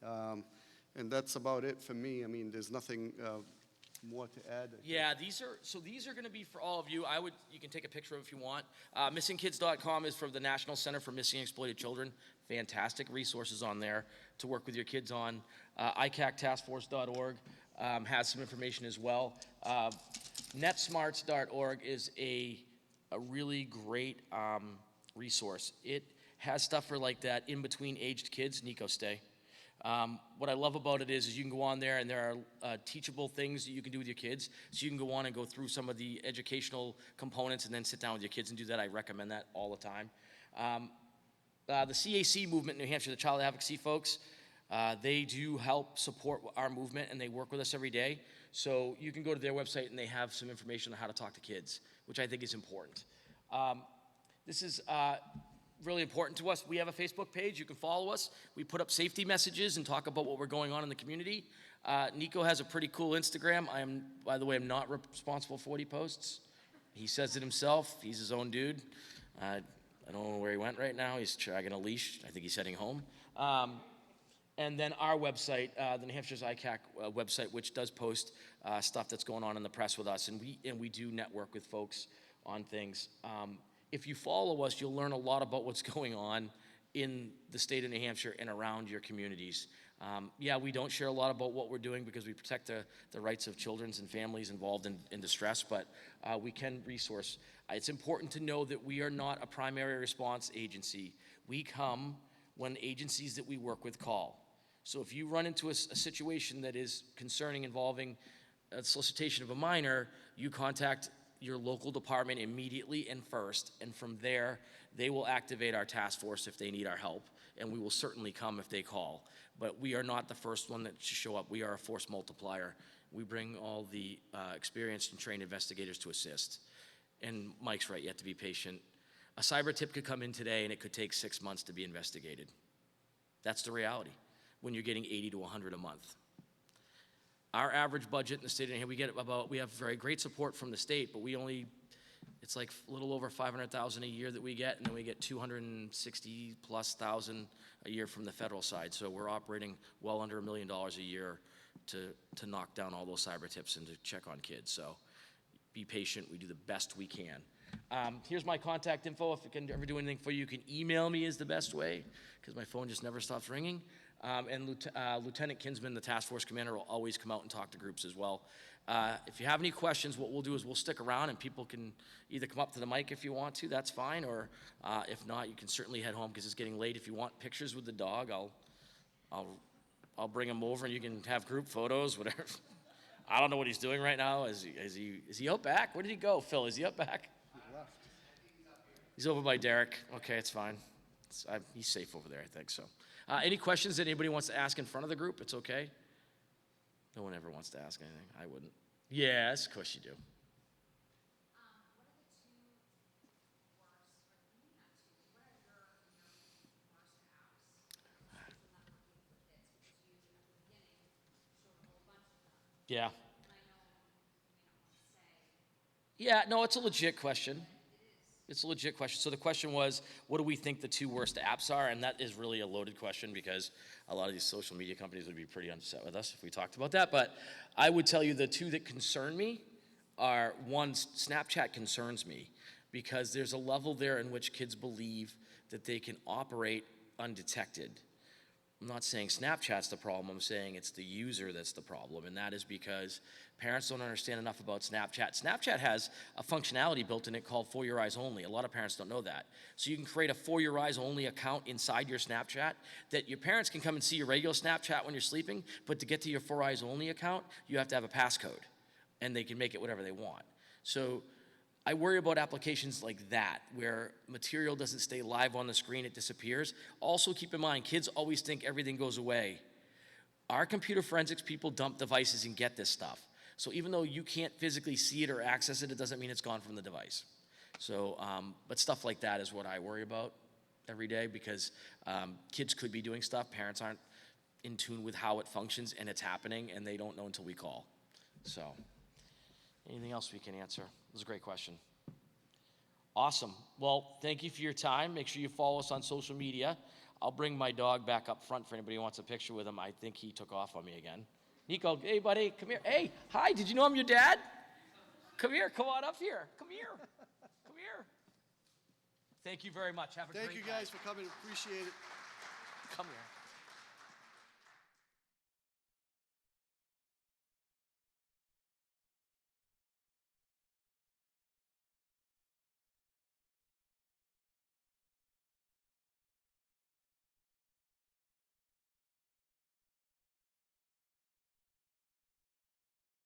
And that's about it for me. I mean, there's nothing more to add. Yeah, these are going to be for all of you. You can take a picture of it if you want. Missingkids.com is for the National Center for Missing and Exploited Children. Fantastic resources on there to work with your kids on. ICACtaskforce.org has some information as well. Netsmarts.org is a really great resource. It has stuff for like that in-between aged kids. Nico, stay. What I love about it is you can go on there and there are teachable things that you can do with your kids. So you can go on and go through some of the educational components and then sit down with your kids and do that. I recommend that all the time. The CAC movement in New Hampshire, the child advocacy folks, they do help support our movement and they work with us every day. So you can go to their website and they have some information on how to talk to kids, which I think is important. This is really important to us. We have a Facebook page. You can follow us. We put up safety messages and talk about what we're going on in the community. Nico has a pretty cool Instagram. By the way, I'm not responsible for what he posts. He says it himself. He's his own dude. I don't know where he went right now. He's dragging a leash. I think he's heading home. And then our website, the New Hampshire's ICAC website, which does post stuff that's going on in the press with us. And we do network with folks on things. If you follow us, you'll learn a lot about what's going on in the state of New Hampshire and around your communities. Yeah, we don't share a lot about what we're doing because we protect the rights of children and families involved in distress, but we can resource. It's important to know that we are not a primary response agency. We come when agencies that we work with call. So if you run into a situation that is concerning involving a solicitation of a minor, you contact your local department immediately and first, and from there, they will activate our task force if they need our help, and we will certainly come if they call. But we are not the first one that should show up. We are a force multiplier. We bring all the experienced and trained investigators to assist. And Mike's right, you have to be patient. A cyber tip could come in today, and it could take 6 months to be investigated. That's the reality when you're getting 80 to 100 a month. Our average budget in the state of New Hampshire, we have very great support from the state, but it's like a little over $500,000 a year that we get, and then we get $260,000+ a year from the federal side. So we're operating well under $1 million a year to knock down all those cyber tips and to check on kids. So be patient. We do the best we can. Here's my contact info. If I can ever do anything for you, you can email me is the best way because my phone just never stops ringing. And Lieutenant Kinsman, the task force commander, will always come out and talk to groups as well. If you have any questions, what we'll do is we'll stick around and people can either come up to the mic if you want to, that's fine, or if not, you can certainly head home because it's getting late. If you want pictures with the dog, I'll bring him over and you can have group photos, whatever. I don't know what he's doing right now. Is he out back? Where did he go, Phil? Is he out back? He left. He's over by Derek. Okay, it's fine. He's safe over there, I think so. Any questions that anybody wants to ask in front of the group? It's okay. No one ever wants to ask anything. I wouldn't. Yes, of course you do. Yeah. Yeah, no, it's a legit question. It's a legit question. So the question was, what do we think the 2 worst apps are? And that is really a loaded question because a lot of these social media companies would be pretty upset with us if we talked about that. But I would tell you the 2 that concern me are, one, Snapchat concerns me because there's a level there in which kids believe that they can operate undetected. I'm not saying Snapchat's the problem, I'm saying it's the user that's the problem, and that is because parents don't understand enough about Snapchat. Snapchat has a functionality built in it called For Your Eyes Only. A lot of parents don't know that. So you can create a For Your Eyes Only account inside your Snapchat that your parents can come and see your regular Snapchat when you're sleeping, but to get to your For Eyes Only account, you have to have a passcode, and they can make it whatever they want. So I worry about applications like that, where material doesn't stay live on the screen, it disappears. Also keep in mind, kids always think everything goes away. Our computer forensics people dump devices and get this stuff. So even though you can't physically see it or access it, it doesn't mean it's gone from the device. So, but stuff like that is what I worry about every day because kids could be doing stuff, parents aren't in tune with how it functions and it's happening and they don't know until we call. So, anything else we can answer? It was a great question. Awesome. Well, thank you for your time. Make sure you follow us on social media. I'll bring my dog back up front for anybody who wants a picture with him. I think he took off on me again. Nico, hey, buddy, come here. Hey, hi, did you know I'm your dad? Come here, come on up here. Come here. Come here. Thank you very much. Have a great night. Thank you guys for coming. Appreciate it. Come here.